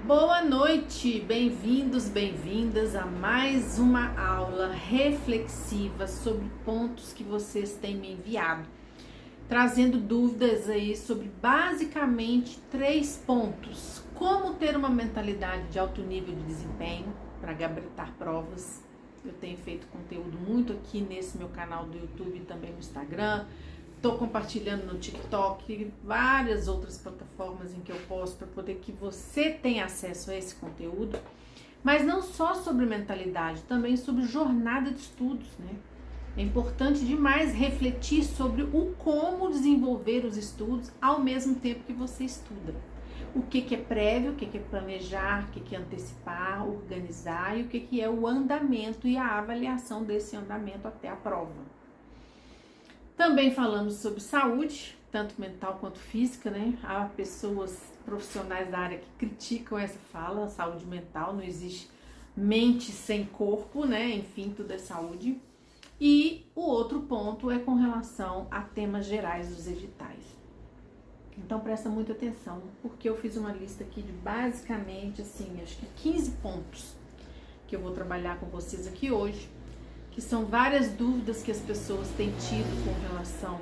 Boa noite, bem-vindos, bem-vindas a mais uma aula reflexiva sobre pontos que vocês têm me enviado, trazendo dúvidas aí sobre basicamente 3 pontos: como ter uma mentalidade de alto nível de desempenho para gabaritar provas. Eu tenho feito conteúdo muito aqui nesse meu canal do YouTube e também no Instagram. Estou compartilhando no TikTok e várias outras plataformas em que eu posto para poder que você tenha acesso a esse conteúdo. Mas não só sobre mentalidade, também sobre jornada de estudos, né? É importante demais refletir sobre o como desenvolver os estudos ao mesmo tempo que você estuda. O que é prévio, o que é planejar, o que é antecipar, organizar e o que é o andamento e a avaliação desse andamento até a prova. Também falamos sobre saúde, tanto mental quanto física, né? Há pessoas profissionais da área que criticam essa fala, saúde mental, não existe mente sem corpo, né? Enfim, tudo é saúde. E o outro ponto é com relação a temas gerais dos editais. Então presta muita atenção, porque eu fiz uma lista aqui de basicamente, assim, acho que 15 pontos que eu vou trabalhar com vocês aqui hoje, que são várias dúvidas que as pessoas têm tido com relação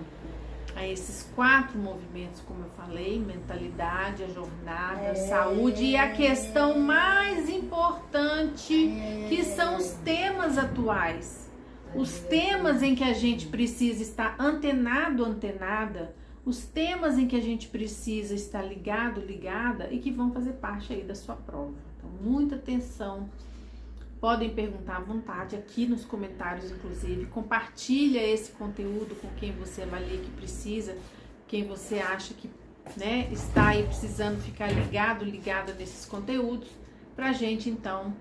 a esses 4 movimentos, como eu falei: mentalidade, a jornada, saúde e a questão mais importante, que são os temas atuais, os temas em que a gente precisa estar antenado, antenada, os temas em que a gente precisa estar ligado, ligada e que vão fazer parte aí da sua prova. Então, muita atenção. Podem perguntar à vontade aqui nos comentários, inclusive. Compartilha esse conteúdo com quem você avalia que precisa, quem você acha que, né, está aí precisando ficar ligado, ligada nesses conteúdos, pra gente então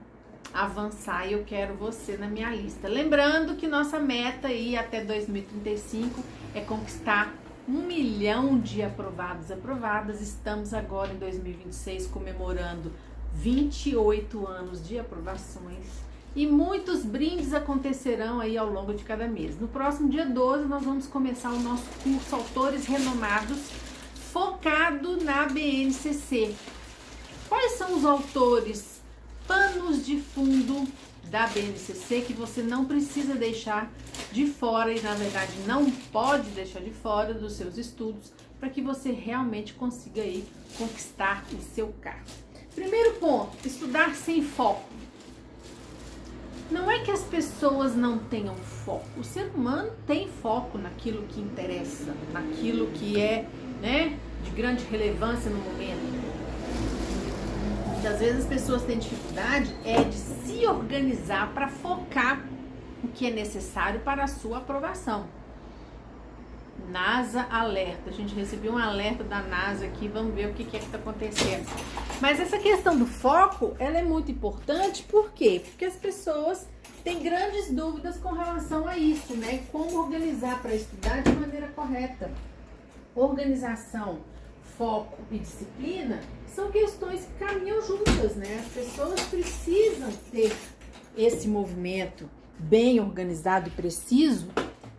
avançar. E eu quero você na minha lista. Lembrando que nossa meta aí até 2035 é conquistar 1 milhão de aprovados, aprovadas. Estamos agora em 2026 comemorando 28 anos de aprovações e muitos brindes acontecerão aí ao longo de cada mês. No próximo dia 12 nós vamos começar o nosso curso Autores Renomados, focado na BNCC. Quais são os autores, panos de fundo da BNCC que você não precisa deixar de fora e na verdade não pode deixar de fora dos seus estudos para que você realmente consiga aí conquistar o seu cargo? Primeiro ponto: estudar sem foco. Não é que as pessoas não tenham foco. O ser humano tem foco naquilo que interessa, naquilo que é, né, de grande relevância no momento. Muitas vezes as pessoas têm dificuldade de se organizar para focar o que é necessário para a sua aprovação. NASA alerta, a gente recebeu um alerta da NASA aqui, vamos ver o que é que está acontecendo. Mas essa questão do foco, ela é muito importante, por quê? Porque as pessoas têm grandes dúvidas com relação a isso, né? Como organizar para estudar de maneira correta. Organização, foco e disciplina são questões que caminham juntas, né? As pessoas precisam ter esse movimento bem organizado e preciso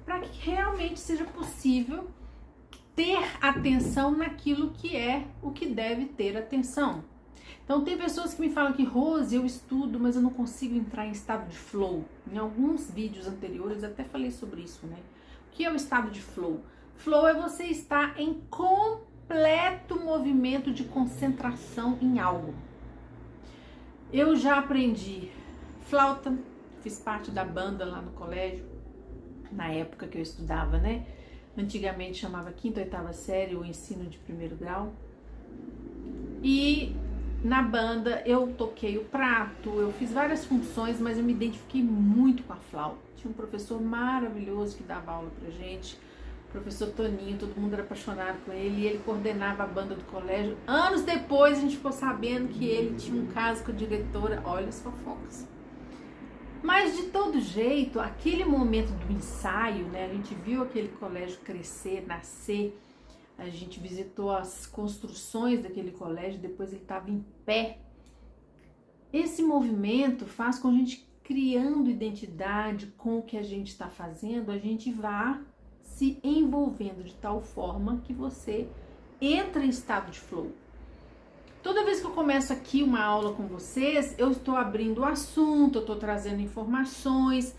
para que realmente seja possível ter atenção naquilo que é o que deve ter atenção. Então tem pessoas que me falam que: Rose, eu estudo, mas eu não consigo entrar em estado de flow. Em alguns vídeos anteriores até falei sobre isso, né? O que é o estado de flow? Flow é você estar em completo movimento de concentração em algo. Eu já aprendi flauta, fiz parte da banda lá no colégio, na época que eu estudava, né? Antigamente chamava 5ª ou 8ª série o ensino de 1º grau. E na banda eu toquei o prato, eu fiz várias funções, mas eu me identifiquei muito com a flauta. Tinha um professor maravilhoso que dava aula pra gente, o professor Toninho, todo mundo era apaixonado com ele, e ele coordenava a banda do colégio. Anos depois a gente ficou sabendo que ele tinha um caso com a diretora, olha as fofocas. Mas de todo jeito, aquele momento do ensaio, né? A gente viu aquele colégio crescer, nascer, a gente visitou as construções daquele colégio, depois ele estava em pé. Esse movimento faz com a gente, criando identidade com o que a gente está fazendo, a gente vá se envolvendo de tal forma que você entra em estado de flow. Toda vez que eu começo aqui uma aula com vocês, eu estou abrindo o assunto, eu estou trazendo informações.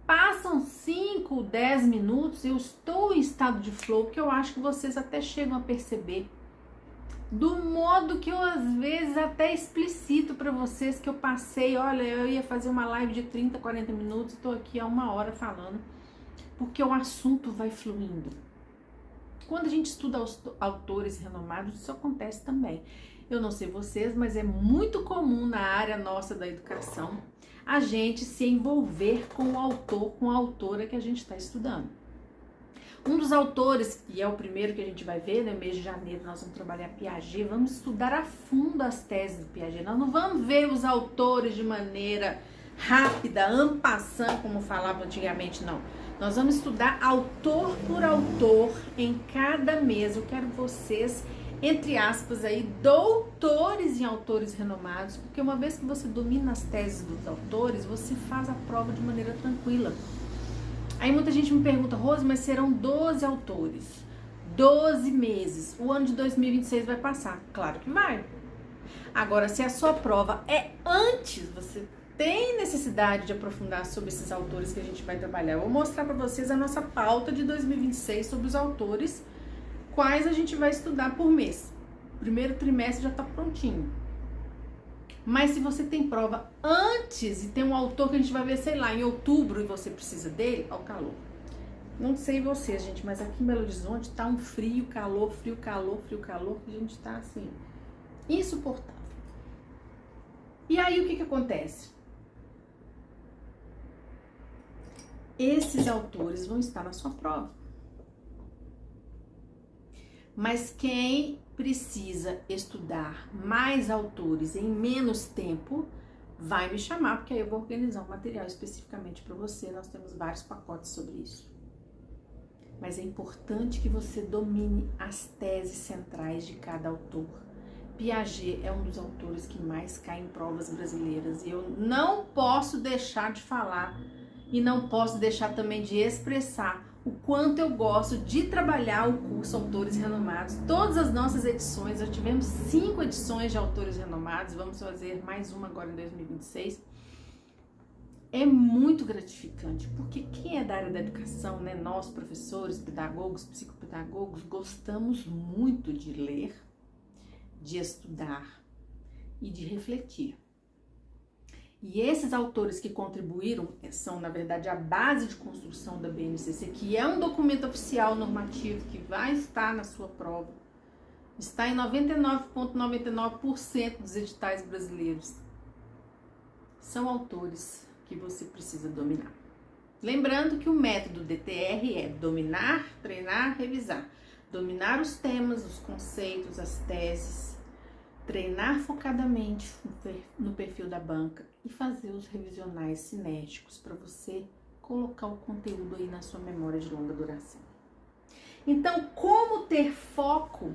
Passam 5, 10 minutos, eu estou em estado de flow, que eu acho que vocês até chegam a perceber. Do modo que eu às vezes até explicito para vocês que eu passei, olha, eu ia fazer uma live de 30, 40 minutos, estou aqui há 1 hora falando, porque o assunto vai fluindo. Quando a gente estuda autores renomados, isso acontece também. Eu não sei vocês, mas é muito comum na área nossa da educação a gente se envolver com o autor, com a autora que a gente está estudando. Um dos autores, e é o primeiro que a gente vai ver, no mês de janeiro nós vamos trabalhar Piaget, vamos estudar a fundo as teses do Piaget. Nós não vamos ver os autores de maneira rápida, en passant, como falava antigamente, não. Nós vamos estudar autor por autor em cada mês. Eu quero vocês, entre aspas, aí, doutores em autores renomados, porque uma vez que você domina as teses dos autores, você faz a prova de maneira tranquila. Aí muita gente me pergunta, Rose, mas serão 12 autores, 12 meses, o ano de 2026 vai passar? Claro que vai. Agora, se a sua prova é antes, você tem necessidade de aprofundar sobre esses autores que a gente vai trabalhar. Eu vou mostrar para vocês a nossa pauta de 2026 sobre os autores, quais a gente vai estudar por mês. O primeiro trimestre já está prontinho. Mas se você tem prova antes e tem um autor que a gente vai ver, sei lá, em outubro e você precisa dele, ó, o calor. Não sei vocês, gente, mas aqui em Belo Horizonte tá um frio, calor, frio, calor, frio, calor, que a gente tá assim, insuportável. E aí o que acontece? Esses autores vão estar na sua prova. Mas quem precisa estudar mais autores em menos tempo, vai me chamar, porque aí eu vou organizar um material especificamente para você. Nós temos vários pacotes sobre isso. Mas é importante que você domine as teses centrais de cada autor. Piaget é um dos autores que mais cai em provas brasileiras e eu não posso deixar de falar e não posso deixar também de expressar o quanto eu gosto de trabalhar o curso Autores Renomados. Todas as nossas edições, já tivemos 5 edições de Autores Renomados, vamos fazer mais uma agora em 2026. É muito gratificante, porque quem é da área da educação, né, nós professores, pedagogos, psicopedagogos, gostamos muito de ler, de estudar e de refletir. E esses autores que contribuíram são, na verdade, a base de construção da BNCC, que é um documento oficial normativo que vai estar na sua prova. Está em 99,99% dos editais brasileiros. São autores que você precisa dominar. Lembrando que o método DTR é dominar, treinar, revisar. Dominar os temas, os conceitos, as teses, treinar focadamente no perfil da banca e fazer os revisionais cinéticos para você colocar o conteúdo aí na sua memória de longa duração. Então, como ter foco?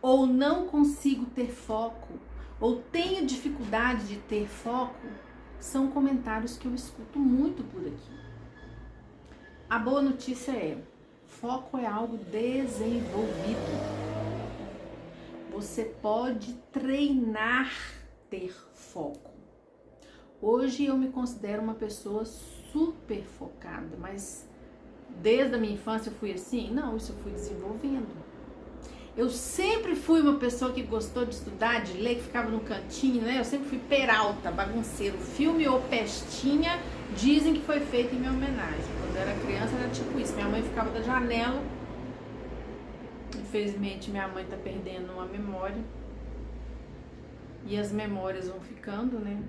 Ou não consigo ter foco? Ou tenho dificuldade de ter foco? São comentários que eu escuto muito por aqui. A boa notícia é, foco é algo desenvolvido. Você pode treinar ter foco. Hoje eu me considero uma pessoa super focada, mas desde a minha infância eu fui assim? Não, isso eu fui desenvolvendo. Eu sempre fui uma pessoa que gostou de estudar, de ler, que ficava no cantinho, né? Eu sempre fui peralta, bagunceiro. Filme ou pestinha dizem que foi feito em minha homenagem. Quando eu era criança era tipo isso. Minha mãe ficava da janela. Infelizmente minha mãe tá perdendo uma memória. E as memórias vão ficando, né?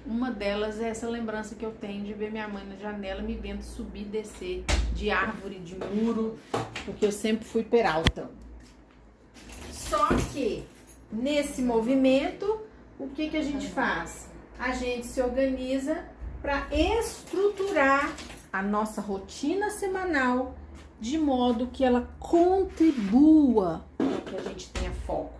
Uma delas é essa lembrança que eu tenho de ver minha mãe na janela me vendo subir e descer de árvore, de muro, porque eu sempre fui peralta. Só que nesse movimento, o que a gente faz? A gente se organiza para estruturar a nossa rotina semanal de modo que ela contribua para que a gente tenha foco.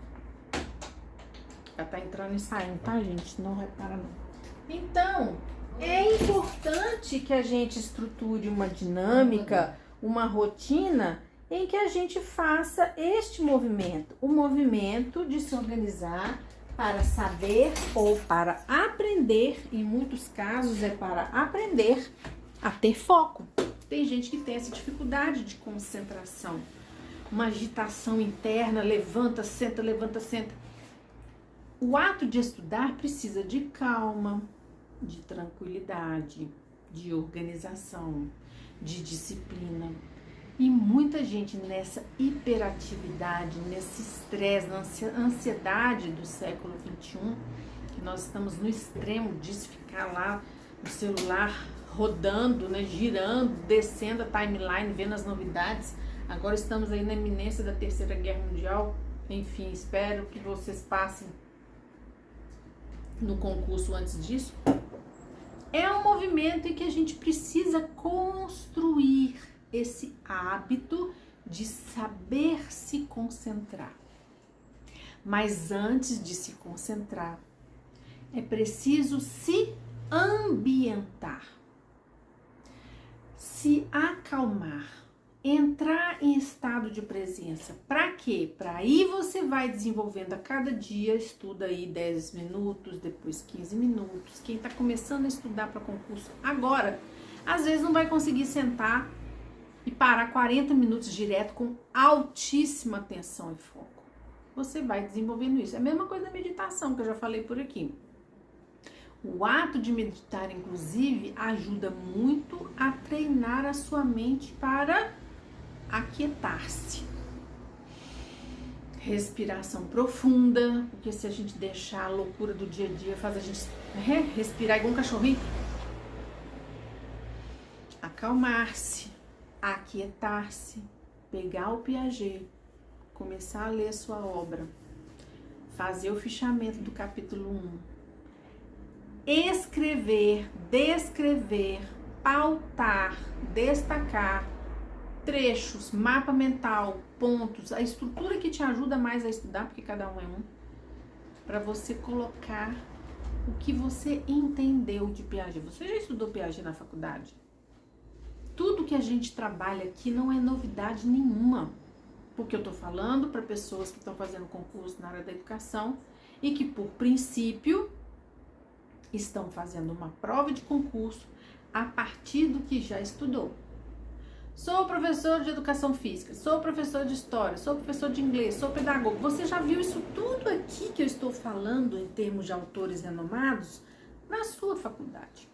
Já tá entrando e saindo, tá, gente? Não repara não. Então, é importante que a gente estruture uma dinâmica, uma rotina em que a gente faça este movimento, o movimento de se organizar para saber ou para aprender, em muitos casos é para aprender a ter foco. Tem gente que tem essa dificuldade de concentração, uma agitação interna, levanta, senta, levanta, senta. O ato de estudar precisa de calma, de tranquilidade, de organização, de disciplina. E muita gente nessa hiperatividade, nesse estresse, na ansiedade do século XXI, que nós estamos no extremo disso, ficar lá no celular rodando, né, girando, descendo a timeline, vendo as novidades. Agora estamos aí na iminência da Terceira Guerra Mundial. Enfim, espero que vocês passem no concurso antes disso. É um movimento em que a gente precisa construir esse hábito de saber se concentrar. Mas antes de se concentrar, é preciso se ambientar, se acalmar, entrar em estado de presença. Para quê? Para aí você vai desenvolvendo a cada dia, estuda aí 10 minutos, depois 15 minutos. Quem está começando a estudar para concurso agora, às vezes não vai conseguir sentar e parar 40 minutos direto com altíssima atenção e foco. Você vai desenvolvendo isso. É a mesma coisa da meditação que eu já falei por aqui. O ato de meditar, inclusive, ajuda muito a treinar a sua mente para aquietar-se. Respiração profunda, porque se a gente deixar a loucura do dia a dia, faz a gente respirar igual um cachorrinho. Acalmar-se, aquietar-se, pegar o Piaget, começar a ler a sua obra, fazer o fichamento do capítulo 1, escrever, descrever, pautar, destacar trechos, mapa mental, pontos, a estrutura que te ajuda mais a estudar, porque cada um é um, para você colocar o que você entendeu de Piaget. Você já estudou Piaget na faculdade? Tudo que a gente trabalha aqui não é novidade nenhuma, porque eu tô falando para pessoas que estão fazendo concurso na área da educação e que, por princípio, estão fazendo uma prova de concurso a partir do que já estudou. Sou professor de educação física, sou professor de história, sou professor de inglês, sou pedagogo. Você já viu isso tudo aqui que eu estou falando em termos de autores renomados na sua faculdade.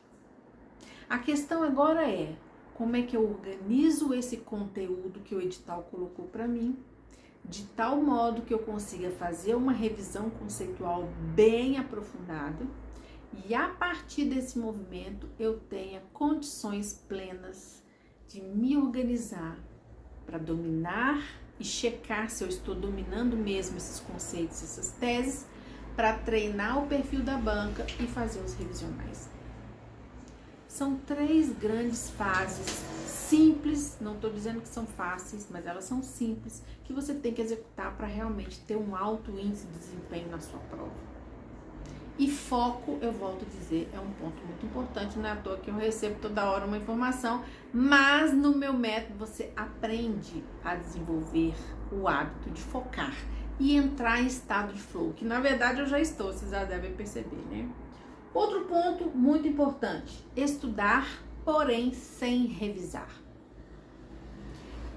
A questão agora é como é que eu organizo esse conteúdo que o edital colocou para mim, de tal modo que eu consiga fazer uma revisão conceitual bem aprofundada e a partir desse movimento eu tenha condições plenas de me organizar para dominar e checar se eu estou dominando mesmo esses conceitos, essas teses, para treinar o perfil da banca e fazer os revisionais. São 3 grandes fases simples, não estou dizendo que são fáceis, mas elas são simples, que você tem que executar para realmente ter um alto índice de desempenho na sua prova. E foco, eu volto a dizer, é um ponto muito importante, não é à toa que eu recebo toda hora uma informação, mas no meu método você aprende a desenvolver o hábito de focar e entrar em estado de flow, que na verdade eu já estou, vocês já devem perceber, né? Outro ponto muito importante, estudar, porém sem revisar.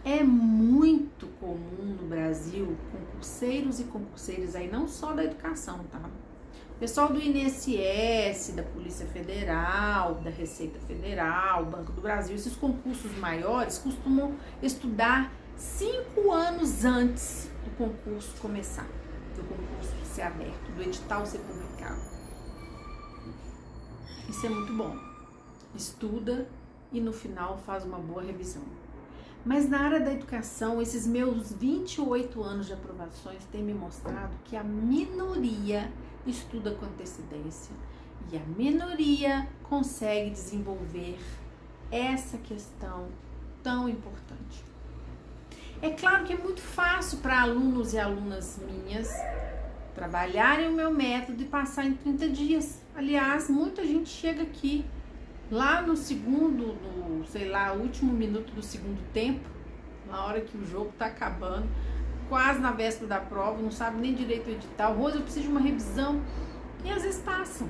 É muito comum no Brasil, concurseiros e concurseiras aí, não só da educação, tá? Pessoal do INSS, da Polícia Federal, da Receita Federal, Banco do Brasil, esses concursos maiores costumam estudar 5 anos antes do concurso começar, do concurso ser aberto, do edital ser publicado. Isso é muito bom. Estuda e no final faz uma boa revisão. Mas na área da educação, esses meus 28 anos de aprovações têm me mostrado que a minoria estuda com antecedência e a minoria consegue desenvolver essa questão tão importante. É claro que é muito fácil para alunos e alunas minhas trabalharem o meu método e passar em 30 dias. Aliás, muita gente chega aqui lá no segundo, último minuto do segundo tempo, na hora que o jogo tá acabando, quase na véspera da prova, não sabe nem direito o edital. Rose, eu preciso de uma revisão. E às vezes passam.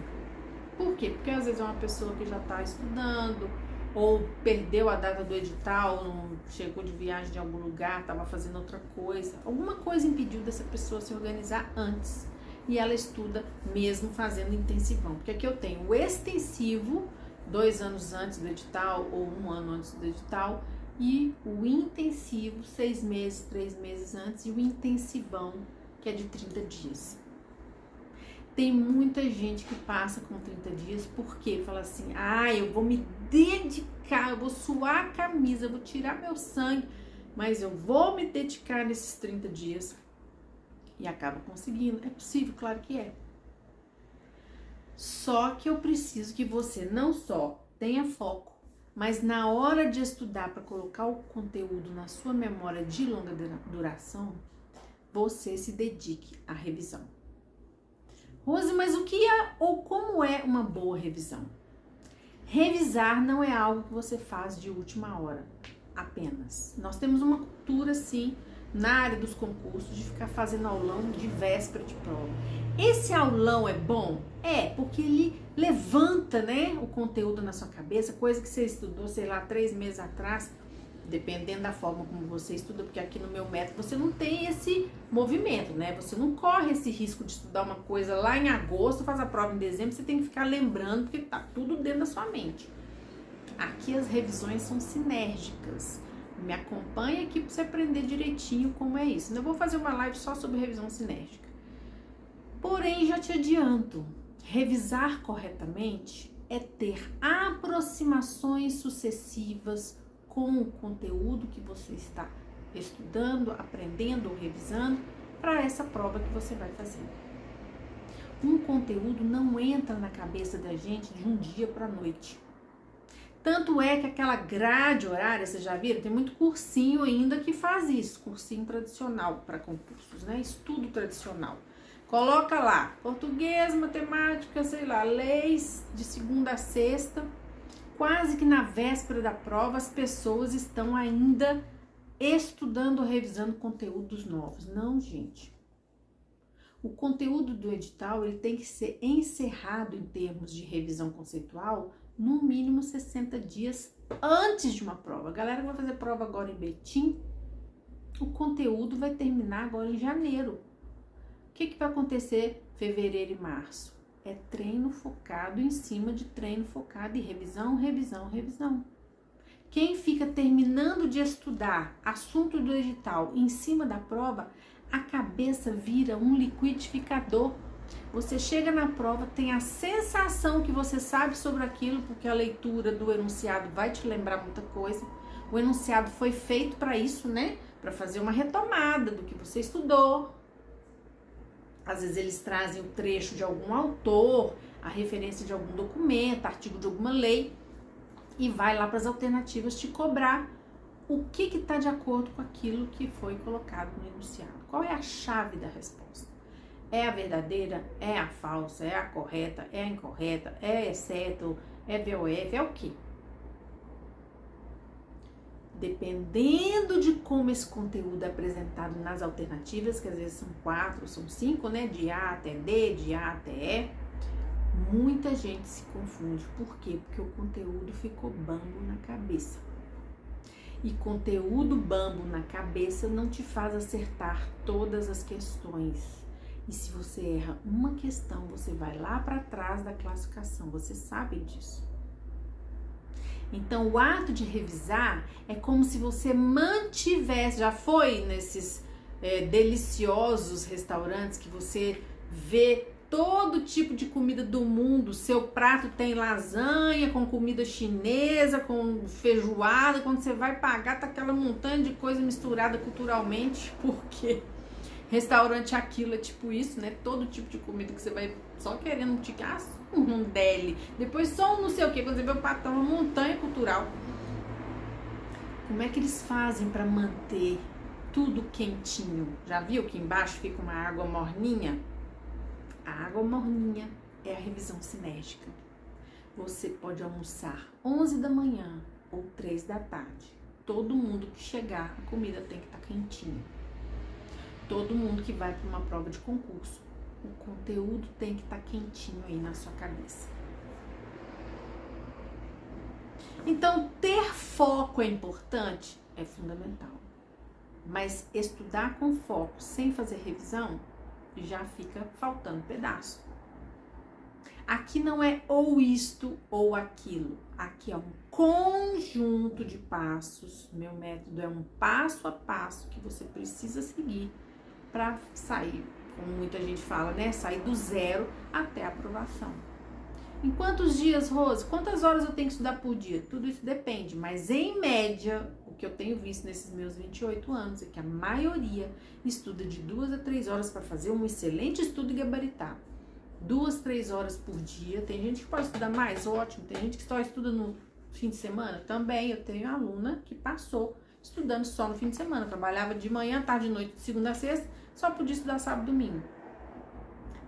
Por quê? Porque às vezes é uma pessoa que já está estudando, ou perdeu a data do edital, não chegou de viagem de algum lugar, estava fazendo outra coisa. Alguma coisa impediu dessa pessoa se organizar antes. E ela estuda mesmo fazendo intensivão. Porque aqui eu tenho o extensivo, 2 anos antes do edital, ou 1 ano antes do edital, e o intensivo, 6 meses, 3 meses antes, e o intensivão, que é de 30 dias. Tem muita gente que passa com 30 dias porque fala assim, eu vou me dedicar, eu vou suar a camisa, eu vou tirar meu sangue, mas eu vou me dedicar nesses 30 dias. E acaba conseguindo. É possível, claro que é. Só que eu preciso que você não só tenha foco, mas na hora de estudar para colocar o conteúdo na sua memória de longa duração, você se dedique à revisão. Rose, mas o que é ou como é uma boa revisão? Revisar não é algo que você faz de última hora, apenas. Nós temos uma cultura, sim, na área dos concursos, de ficar fazendo aulão de véspera de prova. Esse aulão é bom? É, porque ele levanta, né, o conteúdo na sua cabeça, coisa que você estudou, sei lá, 3 meses atrás, dependendo da forma como você estuda, porque aqui no meu método você não tem esse movimento, né? Você não corre esse risco de estudar uma coisa lá em agosto, faz a prova em dezembro, você tem que ficar lembrando, porque tá tudo dentro da sua mente. Aqui as revisões são sinérgicas. Me acompanha aqui para você aprender direitinho como é isso. Eu vou fazer uma live só sobre revisão sinérgica. Porém, já te adianto, revisar corretamente é ter aproximações sucessivas com o conteúdo que você está estudando, aprendendo ou revisando para essa prova que você vai fazer. Um conteúdo não entra na cabeça da gente de um dia para a noite. Tanto é que aquela grade horária, vocês já viram? Tem muito cursinho ainda que faz isso, cursinho tradicional para concursos, né? Estudo tradicional. Coloca lá, português, matemática, sei lá, leis de segunda a sexta. Quase que na véspera da prova as pessoas estão ainda estudando, revisando conteúdos novos. Não, gente. O conteúdo do edital ele tem que ser encerrado em termos de revisão conceitual no mínimo 60 dias antes de uma prova. A galera que vai fazer prova agora em Betim, o conteúdo vai terminar agora em janeiro. O que vai acontecer em fevereiro e março? É treino focado em cima de treino focado e revisão, revisão, revisão. Quem fica terminando de estudar assunto do edital em cima da prova, a cabeça vira um liquidificador. Você chega na prova, tem a sensação que você sabe sobre aquilo, porque a leitura do enunciado vai te lembrar muita coisa. O enunciado foi feito para isso, né? Para fazer uma retomada do que você estudou. Às vezes eles trazem o trecho de algum autor, a referência de algum documento, artigo de alguma lei, e vai lá para as alternativas te cobrar o que está de acordo com aquilo que foi colocado no enunciado. Qual é a chave da resposta? É a verdadeira? É a falsa? É a correta? É a incorreta? É exceto? É VOF? É o quê? Dependendo de como esse conteúdo é apresentado nas alternativas, que às vezes são 4, são 5, né? De A até D, de A até E, muita gente se confunde. Por quê? Porque o conteúdo ficou bambo na cabeça. E conteúdo bambo na cabeça não te faz acertar todas as questões. E se você erra uma questão, você vai lá para trás da classificação. Você sabe disso. Então, o ato de revisar é como se você mantivesse, já foi nesses deliciosos restaurantes que você vê todo tipo de comida do mundo, seu prato tem lasanha com comida chinesa, com feijoada, quando você vai pagar tá aquela montanha de coisa misturada culturalmente, porque restaurante aquilo é tipo isso, né? Todo tipo de comida que você vai só querendo tirar um deli, depois só um não sei o que, quando você vê o prato, uma montanha cultural. Como é que eles fazem para manter tudo quentinho? Já viu que embaixo fica uma água morninha? A água morninha é a revisão sinérgica. Você pode almoçar 11 da manhã ou 3 da tarde. todo mundo que chegar, a comida tem que estar quentinha. Todo mundo que vai para uma prova de concurso, o conteúdo tem que estar quentinho aí na sua cabeça. Então, ter foco é importante? É fundamental. Mas estudar com foco, sem fazer revisão, já fica faltando pedaço. Aqui não é ou isto ou aquilo. Aqui é um conjunto de passos. Meu método é um passo a passo que você precisa seguir para sair, como muita gente fala, né? Sair do zero até a aprovação. Em quantos dias, Rose? Quantas horas eu tenho que estudar por dia? Tudo isso depende, mas em média, o que eu tenho visto nesses meus 28 anos é que a maioria estuda de 2 a 3 horas para fazer um excelente estudo e gabaritar. 2, 3 horas por dia. Tem gente que pode estudar mais, ótimo. Tem gente que só estuda no fim de semana. Também eu tenho aluna que passou estudando só no fim de semana. Trabalhava de manhã, tarde e noite, de segunda a sexta, só podia estudar sábado e domingo.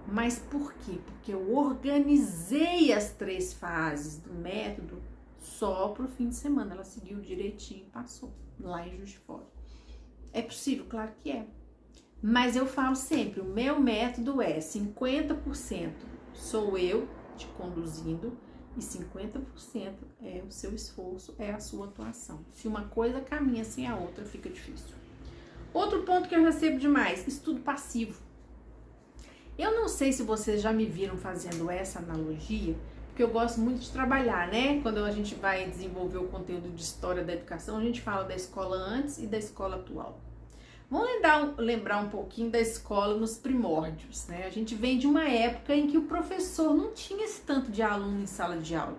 Mas por quê? Porque eu organizei as 3 fases do método só pro fim de semana. Ela seguiu direitinho e passou lá em Juiz de Fora. É possível? Claro que é. Mas eu falo sempre, o meu método é 50% sou eu te conduzindo e 50% é o seu esforço, é a sua atuação. Se uma coisa caminha sem a outra, fica difícil. Outro ponto que eu recebo demais, estudo passivo. Eu não sei se vocês já me viram fazendo essa analogia, porque eu gosto muito de trabalhar, né? Quando a gente vai desenvolver o conteúdo de história da educação, a gente fala da escola antes e da escola atual. Vamos lembrar um pouquinho da escola nos primórdios, né? A gente vem de uma época em que o professor não tinha esse tanto de aluno em sala de aula.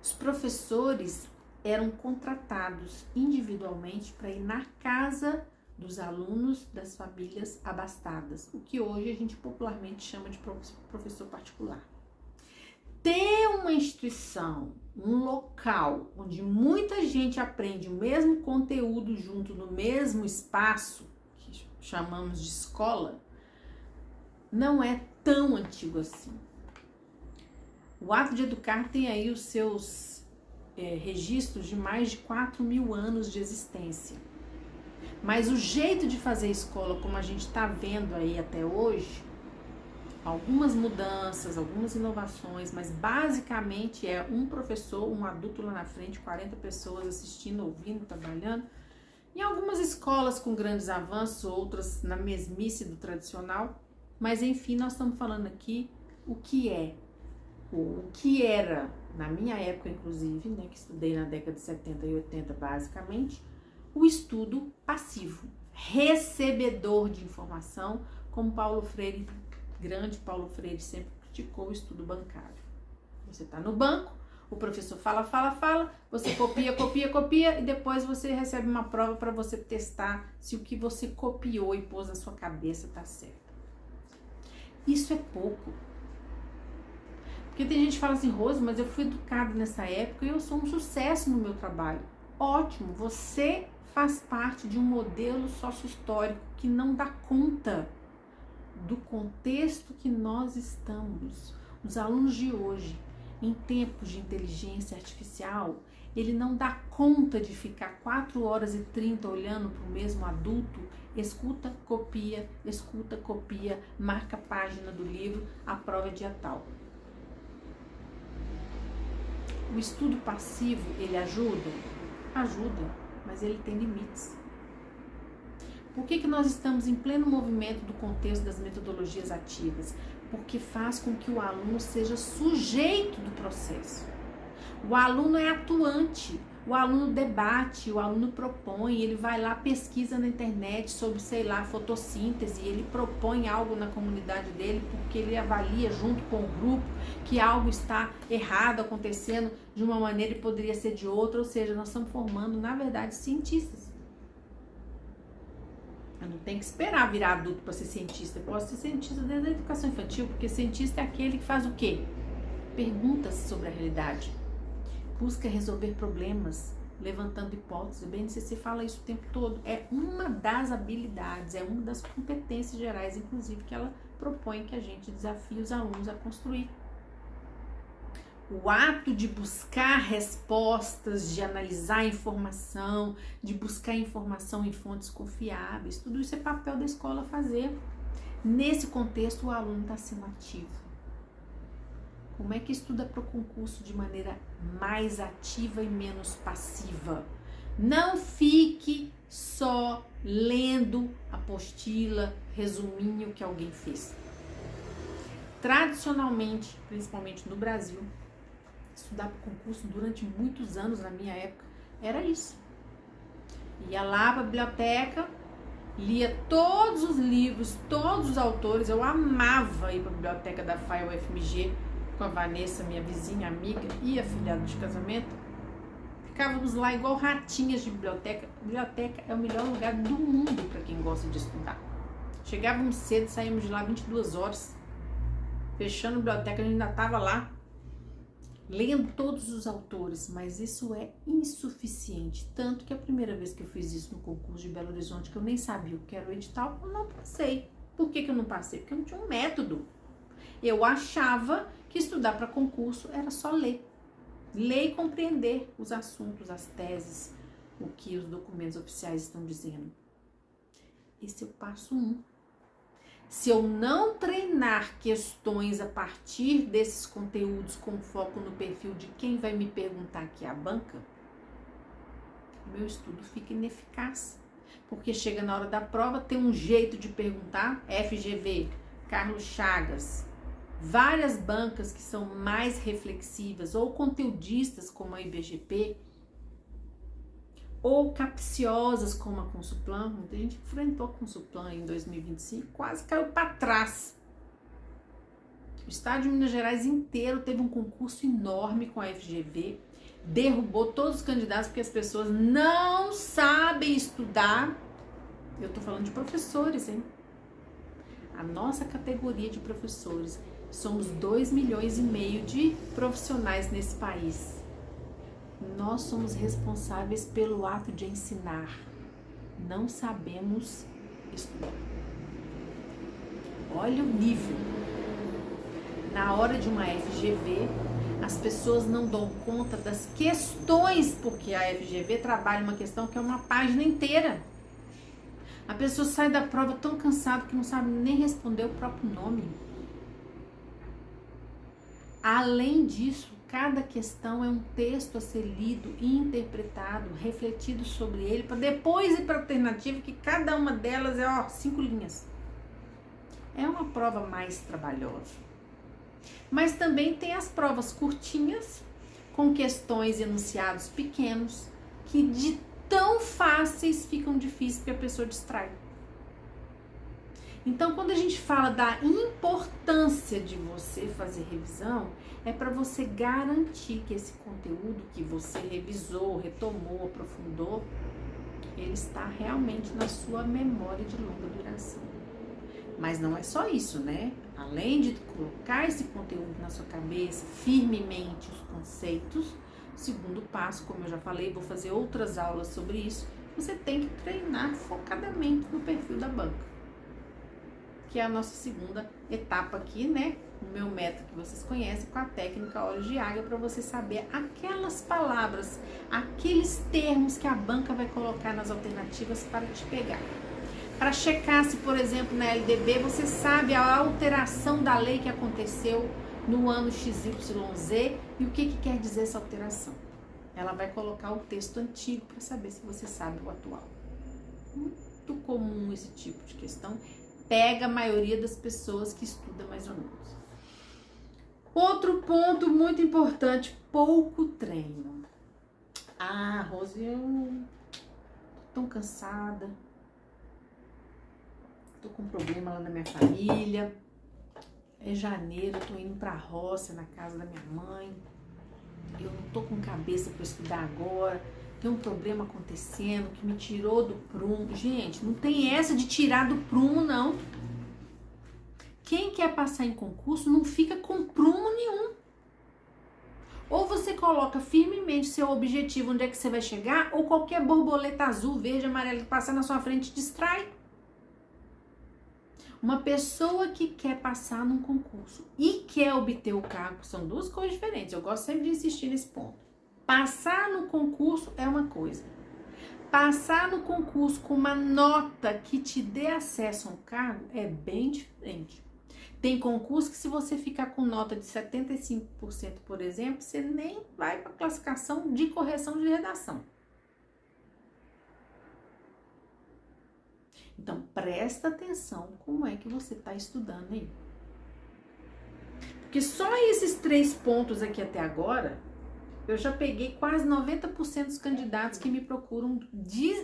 Os professores eram contratados individualmente para ir na casa dos alunos das famílias abastadas, o que hoje a gente popularmente chama de professor particular. Ter uma instituição, um local onde muita gente aprende o mesmo conteúdo junto no mesmo espaço, que chamamos de escola, não é tão antigo assim. O ato de educar tem aí os seus registros de mais de 4.000 anos de existência. Mas o jeito de fazer escola, como a gente está vendo aí até hoje, algumas mudanças, algumas inovações, mas basicamente é um professor, um adulto lá na frente, 40 pessoas assistindo, ouvindo, trabalhando. Em algumas escolas com grandes avanços, outras na mesmice do tradicional, mas enfim, nós estamos falando aqui o que é, ou o que era, na minha época inclusive, né, que estudei na década de 70 e 80 basicamente, o estudo passivo, recebedor de informação, como Paulo Freire, grande Paulo Freire, sempre criticou o estudo bancário. Você está no banco, o professor fala, você copia e depois você recebe uma prova para você testar se o que você copiou e pôs na sua cabeça está certo. Isso é pouco. Porque tem gente que fala assim, Rose, mas eu fui educada nessa época e eu sou um sucesso no meu trabalho. Ótimo, você faz parte de um modelo sócio-histórico que não dá conta do contexto que nós estamos. Os alunos de hoje, em tempos de inteligência artificial, ele não dá conta de ficar 4h30 olhando para o mesmo adulto, escuta, copia, marca a página do livro, a prova é dia tal. O estudo passivo, ele ajuda? Ajuda, mas ele tem limites. Por que nós estamos em pleno movimento do contexto das metodologias ativas? Porque faz com que o aluno seja sujeito do processo. O aluno é atuante, o aluno debate, o aluno propõe, ele vai lá, pesquisa na internet sobre, sei lá, fotossíntese, ele propõe algo na comunidade dele porque ele avalia junto com o grupo que algo está errado acontecendo de uma maneira e poderia ser de outra, ou seja, nós estamos formando, na verdade, cientistas. Eu não tenho que esperar virar adulto para ser cientista, eu posso ser cientista desde a educação infantil, porque cientista é aquele que faz o quê? Perguntas sobre a realidade. Busca resolver problemas, levantando hipóteses. O BNCC fala isso o tempo todo. É uma das habilidades, é uma das competências gerais, inclusive, que ela propõe que a gente desafie os alunos a construir. O ato de buscar respostas, de analisar informação, de buscar informação em fontes confiáveis, tudo isso é papel da escola fazer. Nesse contexto, o aluno está sendo ativo. Como é que estuda para o concurso de maneira mais ativa e menos passiva? Não fique só lendo apostila, resuminho que alguém fez. Tradicionalmente, principalmente no Brasil, estudar para o concurso durante muitos anos, na minha época, era isso. Ia lá para a biblioteca, lia todos os livros, todos os autores. Eu amava ir para a biblioteca da FAI UFMG com a Vanessa, minha vizinha, amiga e afilhada de casamento. Ficávamos lá igual ratinhas de biblioteca. A biblioteca é o melhor lugar do mundo para quem gosta de estudar. Chegávamos cedo, saímos de lá 22 horas. Fechando a biblioteca, a gente ainda estava lá lendo todos os autores, mas isso é insuficiente. Tanto que a primeira vez que eu fiz isso no concurso de Belo Horizonte, que eu nem sabia o que era o edital, eu não passei. Por que eu não passei? Porque eu não tinha um método. Eu achava que estudar para concurso era só ler. Ler e compreender os assuntos, as teses, o que os documentos oficiais estão dizendo. Esse é o passo 1. Se eu não treinar questões a partir desses conteúdos com foco no perfil de quem vai me perguntar aqui a banca, meu estudo fica ineficaz. Porque chega na hora da prova, tem um jeito de perguntar, FGV, Carlos Chagas, várias bancas que são mais reflexivas, ou conteudistas como a IBGP, ou capciosas como a Consuplan. Muita gente enfrentou a Consuplan em 2025, quase caiu para trás. O estado de Minas Gerais inteiro teve um concurso enorme com a FGV, derrubou todos os candidatos porque as pessoas não sabem estudar. Eu tô falando de professores, hein? A nossa categoria de professores, somos 2,5 milhões de profissionais nesse país. Nós somos responsáveis pelo ato de ensinar. Não sabemos estudar. Olha o nível. Na hora de uma FGV, as pessoas não dão conta das questões, porque a FGV trabalha uma questão que é uma página inteira. A pessoa sai da prova tão cansada que não sabe nem responder o próprio nome. Além disso, cada questão é um texto a ser lido e interpretado, refletido sobre ele, para depois ir para a alternativa, que cada uma delas é 5 linhas. É uma prova mais trabalhosa. Mas também tem as provas curtinhas, com questões e enunciados pequenos, que de tão fáceis ficam difíceis porque a pessoa distrai. Então, quando a gente fala da importância de você fazer revisão, é para você garantir que esse conteúdo que você revisou, retomou, aprofundou, ele está realmente na sua memória de longa duração. Mas não é só isso, né? Além de colocar esse conteúdo na sua cabeça, firmemente os conceitos, o segundo passo, como eu já falei, vou fazer outras aulas sobre isso, você tem que treinar focadamente no perfil da banca, que é a nossa segunda etapa aqui, né? O meu método que vocês conhecem, com a técnica Olhos de Águia, para você saber aquelas palavras, aqueles termos que a banca vai colocar nas alternativas para te pegar. Para checar se, por exemplo, na LDB, você sabe a alteração da lei que aconteceu no ano XYZ e o que quer dizer essa alteração. Ela vai colocar o texto antigo para saber se você sabe o atual. Muito comum esse tipo de questão. Pega a maioria das pessoas que estuda mais ou menos. Outro ponto muito importante, pouco treino. Ah, Rose, eu tô tão cansada. Tô com um problema lá na minha família. É janeiro, eu tô indo pra roça, na casa da minha mãe. Eu não tô com cabeça para estudar agora. Tem um problema acontecendo que me tirou do prumo. Gente, não tem essa de tirar do prumo, não. Quem quer passar em concurso não fica com prumo nenhum. Ou você coloca firmemente seu objetivo, onde é que você vai chegar, ou qualquer borboleta azul, verde, amarela que passar na sua frente distrai. Uma pessoa que quer passar num concurso e quer obter o cargo, são duas coisas diferentes. Eu gosto sempre de insistir nesse ponto. Passar no concurso é uma coisa. Passar no concurso com uma nota que te dê acesso a um cargo é bem diferente. Tem concurso que se você ficar com nota de 75%, por exemplo, você nem vai para a classificação de correção de redação. Então, presta atenção como é que você está estudando aí. Porque só esses 3 pontos aqui até agora, eu já peguei quase 90% dos candidatos que me procuram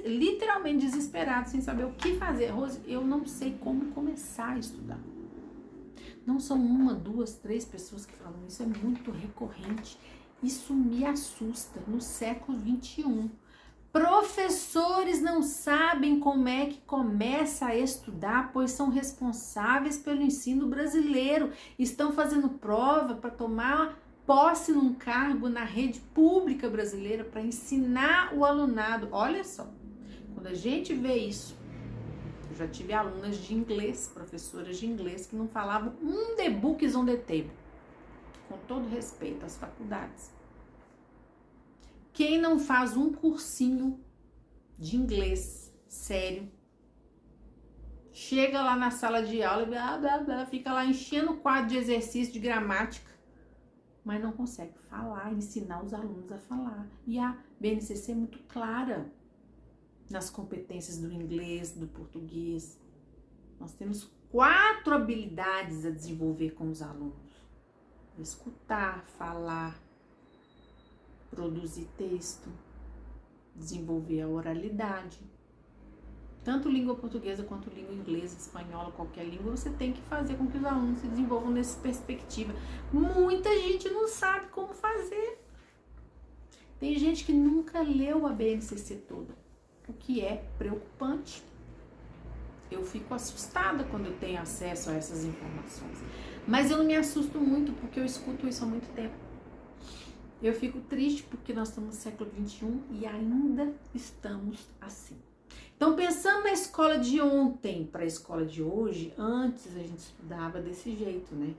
literalmente desesperados, sem saber o que fazer. Rose, eu não sei como começar a estudar. Não são 1, 2, 3 pessoas que falam isso, é muito recorrente. Isso me assusta no século 21. Professores não sabem como é que começa a estudar, pois são responsáveis pelo ensino brasileiro. Estão fazendo prova para tomar posse num cargo na rede pública brasileira para ensinar o alunado. Olha só, quando a gente vê isso, eu já tive alunas de inglês, professoras de inglês, que não falavam um the books on the table, com todo respeito às faculdades. Quem não faz um cursinho de inglês sério, chega lá na sala de aula e blá, blá, blá, fica lá enchendo o quadro de exercício de gramática, mas não consegue falar, ensinar os alunos a falar. E a BNCC é muito clara nas competências do inglês, do português. Nós temos 4 habilidades a desenvolver com os alunos: escutar, falar, produzir texto, desenvolver a oralidade. Tanto língua portuguesa quanto língua inglesa, espanhola, qualquer língua, você tem que fazer com que os alunos se desenvolvam nessa perspectiva. Muita gente não sabe como fazer. Tem gente que nunca leu a BNCC toda, o que é preocupante. Eu fico assustada quando eu tenho acesso a essas informações. Mas eu não me assusto muito, porque eu escuto isso há muito tempo. Eu fico triste porque nós estamos no século XXI e ainda estamos assim. Então, pensando na escola de ontem para a escola de hoje, antes a gente estudava desse jeito, né?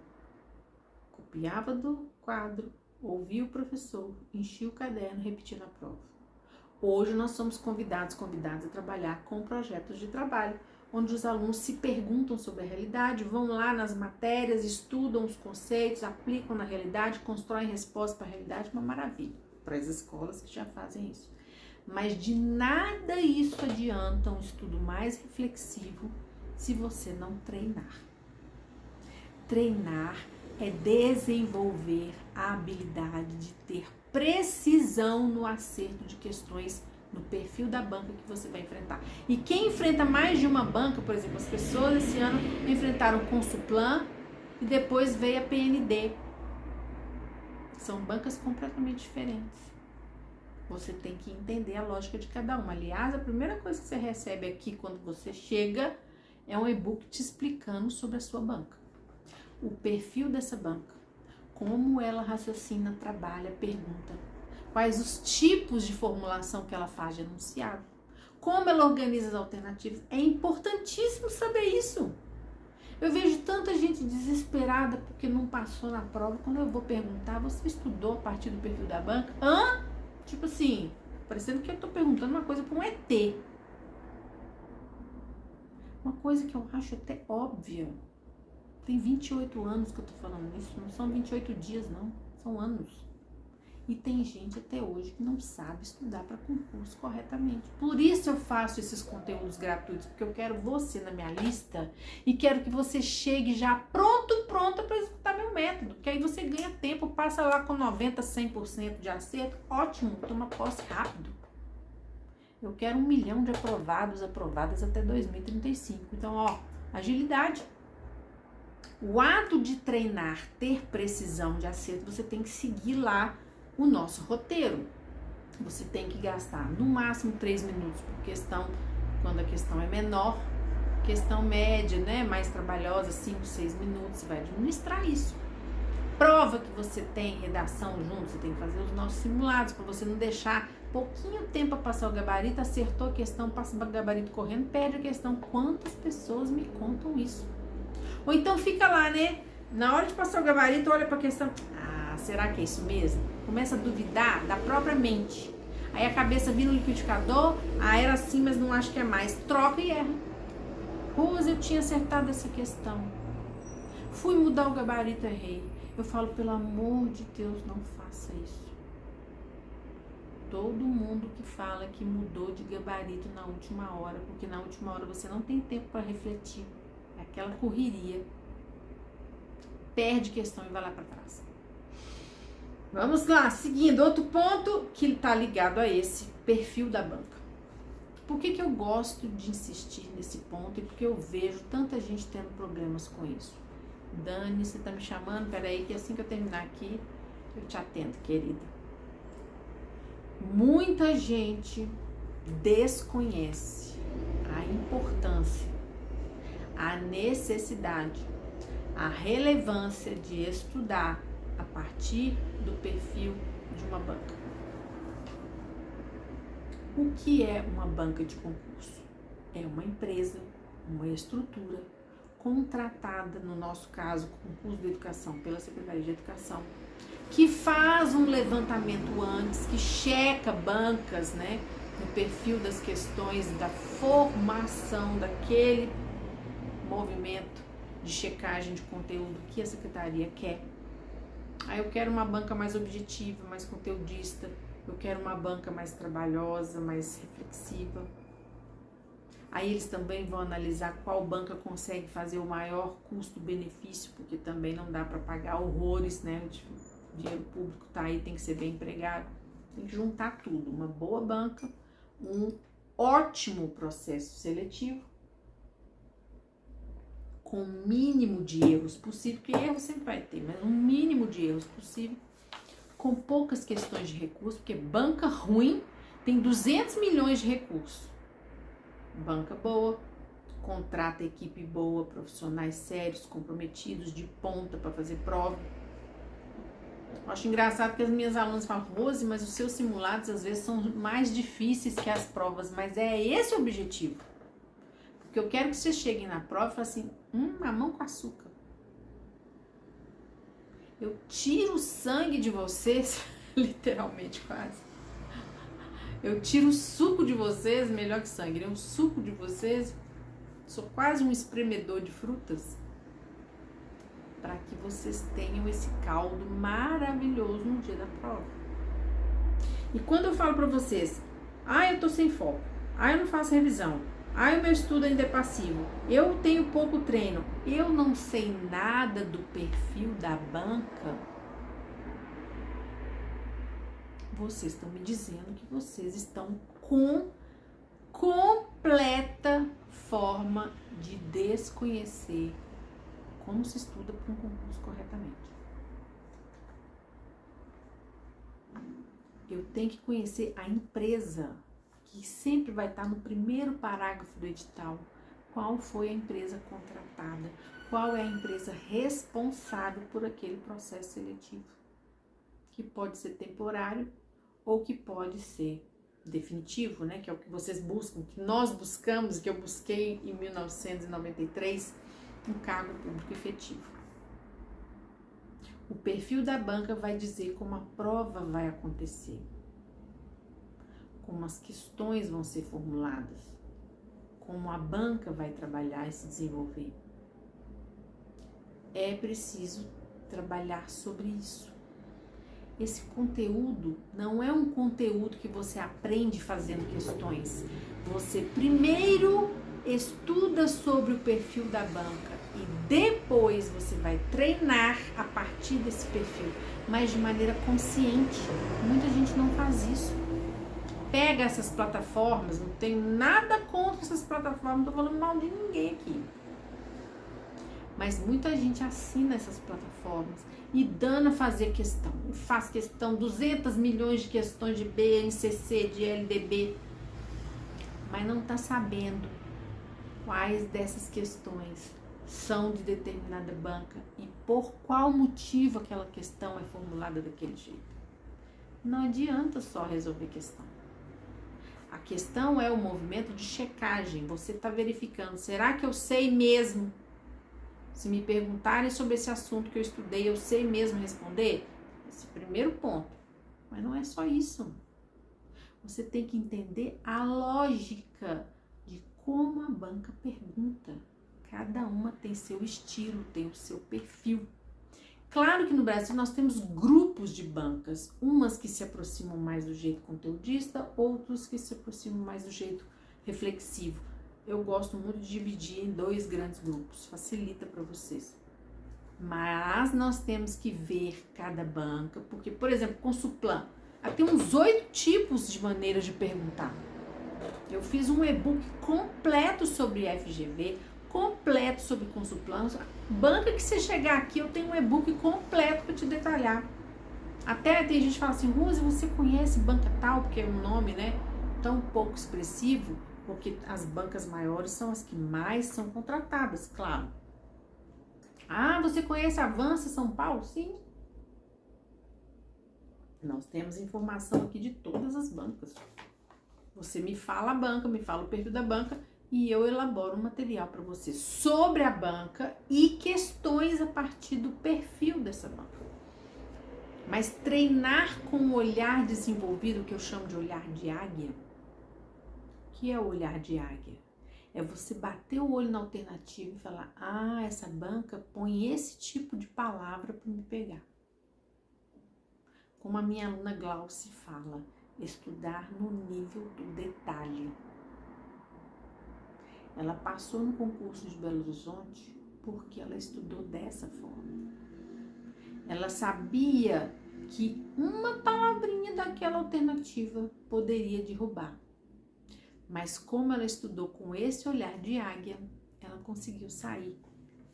Copiava do quadro, ouvia o professor, enchia o caderno, repetia na prova. Hoje nós somos convidados a trabalhar com projetos de trabalho, onde os alunos se perguntam sobre a realidade, vão lá nas matérias, estudam os conceitos, aplicam na realidade, constroem respostas para a realidade, uma maravilha para as escolas que já fazem isso. Mas de nada isso adianta um estudo mais reflexivo se você não treinar. Treinar é desenvolver a habilidade de ter precisão no acerto de questões no perfil da banca que você vai enfrentar. E quem enfrenta mais de uma banca, por exemplo, as pessoas esse ano enfrentaram o Consulplan e depois veio a PND. São bancas completamente diferentes. Você tem que entender a lógica de cada uma. Aliás, a primeira coisa que você recebe aqui quando você chega é um e-book te explicando sobre a sua banca. O perfil dessa banca, como ela raciocina, trabalha, pergunta, quais os tipos de formulação que ela faz de enunciado, como ela organiza as alternativas. É importantíssimo saber isso. Eu vejo tanta gente desesperada porque não passou na prova. Quando eu vou perguntar, você estudou a partir do perfil da banca? Hã? Tipo assim, parecendo que eu tô perguntando uma coisa para um ET. Uma coisa que eu acho até óbvia. Tem 28 anos que eu tô falando isso, não são 28 dias não, são anos. E tem gente até hoje que não sabe estudar para concurso corretamente. Por isso eu faço esses conteúdos gratuitos, porque eu quero você na minha lista e quero que você chegue já pronta para executar meu método, que aí você ganha tempo, passa lá com 90, 100% de acerto, ótimo, toma posse rápido. Eu quero 1 milhão de aprovadas até 2035. Então, ó, agilidade. O ato de treinar, ter precisão de acerto, você tem que seguir lá o nosso roteiro. Você tem que gastar no máximo 3 minutos por questão, quando a questão é menor. Questão média, né, mais trabalhosa, 5, 6 minutos, você vai administrar isso. Prova que você tem redação junto, você tem que fazer os nossos simulados, para você não deixar pouquinho tempo para passar o gabarito, acertou a questão, passa o gabarito correndo, perde a questão. Quantas pessoas me contam isso? Ou então fica lá, né? Na hora de passar o gabarito, olha pra questão. Ah, será que é isso mesmo? Começa a duvidar da própria mente. Aí a cabeça vira no liquidificador, era assim, mas não acho que é mais. Troca e erra. Rose, eu tinha acertado essa questão. Fui mudar o gabarito, errei. Eu falo, pelo amor de Deus, não faça isso. Todo mundo que fala que mudou de gabarito na última hora, porque na última hora você não tem tempo para refletir. É aquela correria. Perde questão e vai lá para trás. Vamos lá, seguindo. Outro ponto que está ligado a esse, perfil da banca. Por que eu gosto de insistir nesse ponto e porque eu vejo tanta gente tendo problemas com isso? Dani, você tá me chamando? Peraí, que assim que eu terminar aqui, eu te atendo, querida. Muita gente desconhece a importância, a necessidade, a relevância de estudar a partir do perfil de uma banca. O que é uma banca de concurso? É uma empresa, uma estrutura contratada, no nosso caso, concurso de educação pela Secretaria de Educação, que faz um levantamento antes, que checa bancas, né, no perfil das questões da formação daquele movimento de checagem de conteúdo que a Secretaria quer. Aí eu quero uma banca mais objetiva, mais conteudista, eu quero uma banca mais trabalhosa, mais reflexiva. Aí eles também vão analisar qual banca consegue fazer o maior custo-benefício, porque também não dá para pagar horrores, né? O dinheiro público tá aí, tem que ser bem empregado. Tem que juntar tudo, uma boa banca, um ótimo processo seletivo, com o mínimo de erros possível, porque erro sempre vai ter, mas um mínimo de erros possível, com poucas questões de recurso, porque banca ruim tem 200 milhões de recursos. Banca boa, contrata equipe boa, profissionais sérios, comprometidos, de ponta para fazer prova. Eu acho engraçado que as minhas alunas falam, Rose, mas os seus simulados às vezes são mais difíceis que as provas, mas é esse o objetivo. Porque eu quero que vocês cheguem na prova e falem assim, mamão com açúcar. Eu tiro o sangue de vocês, literalmente quase. Eu tiro o suco de vocês, melhor que sangue, né? O suco de vocês, sou quase um espremedor de frutas, para que vocês tenham esse caldo maravilhoso no dia da prova. E quando eu falo para vocês, eu tô sem foco, eu não faço revisão, o meu estudo ainda é passivo, eu tenho pouco treino, eu não sei nada do perfil da banca, vocês estão me dizendo que vocês estão com completa forma de desconhecer como se estuda para um concurso corretamente. Eu tenho que conhecer a empresa, que sempre vai estar no primeiro parágrafo do edital. Qual foi a empresa contratada? Qual é a empresa responsável por aquele processo seletivo? Que pode ser temporário ou que pode ser definitivo, né? Que é o que vocês buscam, que nós buscamos, que eu busquei em 1993, um cargo público efetivo. O perfil da banca vai dizer como a prova vai acontecer, como as questões vão ser formuladas, como a banca vai trabalhar e se desenvolver. É preciso trabalhar sobre isso. Esse conteúdo não é um conteúdo que você aprende fazendo questões. Você primeiro estuda sobre o perfil da banca e depois você vai treinar a partir desse perfil, mas de maneira consciente. Muita gente não faz isso. Pega essas plataformas, não tenho nada contra essas plataformas, não tô falando mal de ninguém aqui. Mas muita gente assina essas plataformas e dana fazer questão. Faz questão, 200 milhões de questões de BNCC, de LDB, mas não está sabendo quais dessas questões são de determinada banca e por qual motivo aquela questão é formulada daquele jeito. Não adianta só resolver questão. A questão é o movimento de checagem. Você está verificando, será que eu sei mesmo? Se me perguntarem sobre esse assunto que eu estudei, eu sei mesmo responder? Esse é o primeiro ponto. Mas não é só isso. Você tem que entender a lógica de como a banca pergunta. Cada uma tem seu estilo, tem o seu perfil. Claro que no Brasil nós temos grupos de bancas, umas que se aproximam mais do jeito conteudista, outros que se aproximam mais do jeito reflexivo. Eu gosto muito de dividir em 2 grandes grupos, facilita para vocês. Mas nós temos que ver cada banca, porque, por exemplo, Consuplan, tem uns 8 tipos de maneiras de perguntar. Eu fiz um e-book completo sobre FGV, completo sobre Consuplan. Banca que você chegar aqui, eu tenho um e-book completo para te detalhar. Até tem gente que fala assim, Rose, você conhece banca tal, porque é um nome, né, tão pouco expressivo, porque as bancas maiores são as que mais são contratadas, claro. Ah, você conhece a Avança São Paulo? Sim. Nós temos informação aqui de todas as bancas. Você me fala a banca, me fala o perfil da banca e eu elaboro um material para você sobre a banca e questões a partir do perfil dessa banca. Mas treinar com o olhar desenvolvido, que eu chamo de olhar de águia. O que é o olhar de águia? É você bater o olho na alternativa e falar, ah, essa banca põe esse tipo de palavra para me pegar. Como a minha aluna Glauce fala, estudar no nível do detalhe. Ela passou no concurso de Belo Horizonte porque ela estudou dessa forma. Ela sabia que uma palavrinha daquela alternativa poderia derrubar. Mas como ela estudou com esse olhar de águia, ela conseguiu sair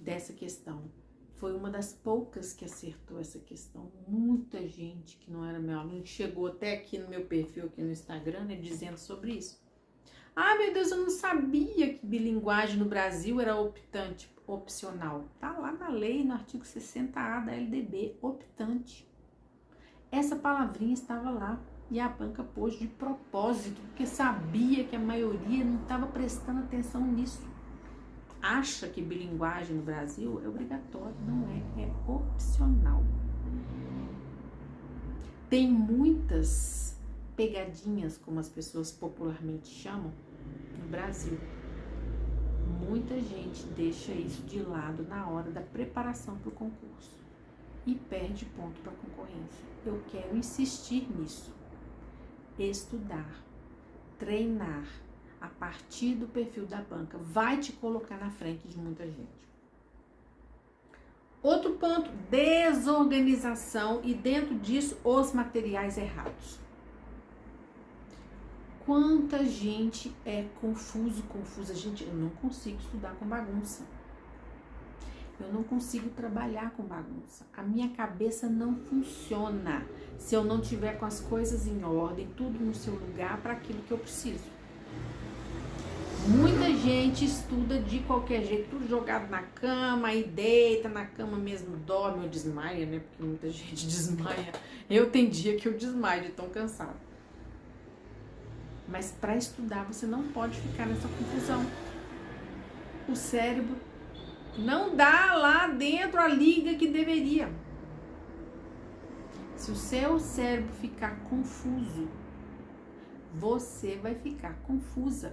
dessa questão. Foi uma das poucas que acertou essa questão. Muita gente que não era meu aluno chegou até aqui no meu perfil, aqui no Instagram, né, dizendo sobre isso. Ah, meu Deus, eu não sabia que bilinguagem no Brasil era opcional. Tá lá na lei, no artigo 60A da LDB, optante. Essa palavrinha estava lá. E a banca pôs de propósito, porque sabia que a maioria não estava prestando atenção nisso. Acha que bilinguagem no Brasil é obrigatório, não é, é opcional. Tem muitas pegadinhas, como as pessoas popularmente chamam, no Brasil. Muita gente deixa isso de lado na hora da preparação para o concurso e perde ponto para a concorrência. Eu quero insistir nisso. Estudar, treinar a partir do perfil da banca vai te colocar na frente de muita gente. Outro ponto, desorganização e dentro disso os materiais errados. Quanta gente é confusa. Gente, eu não consigo estudar com bagunça. Eu não consigo trabalhar com bagunça. A minha cabeça não funciona se eu não tiver com as coisas em ordem, tudo no seu lugar para aquilo que eu preciso. Muita gente estuda de qualquer jeito, tudo jogado na cama, aí deita na cama mesmo, dorme ou desmaia, né? Porque muita gente desmaia. Eu tenho dia que eu desmaio de tão cansado. Mas para estudar você não pode ficar nessa confusão. O cérebro não dá lá dentro a liga que deveria. Se o seu cérebro ficar confuso, você vai ficar confuso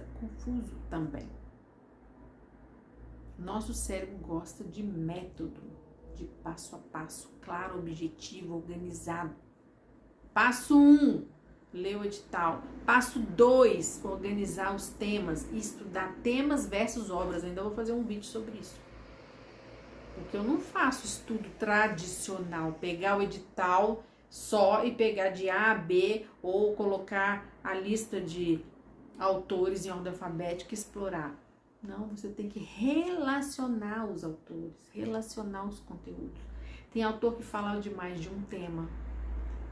também. Nosso cérebro gosta de método, de passo a passo, claro, objetivo, organizado. Passo 1, ler o edital. Passo 2, organizar os temas e estudar temas versus obras. Ainda vou fazer um vídeo sobre isso. Porque eu não faço estudo tradicional, pegar o edital só e pegar de A a B ou colocar a lista de autores em ordem alfabética e explorar. Não, você tem que relacionar os autores, relacionar os conteúdos. Tem autor que fala de mais de um tema.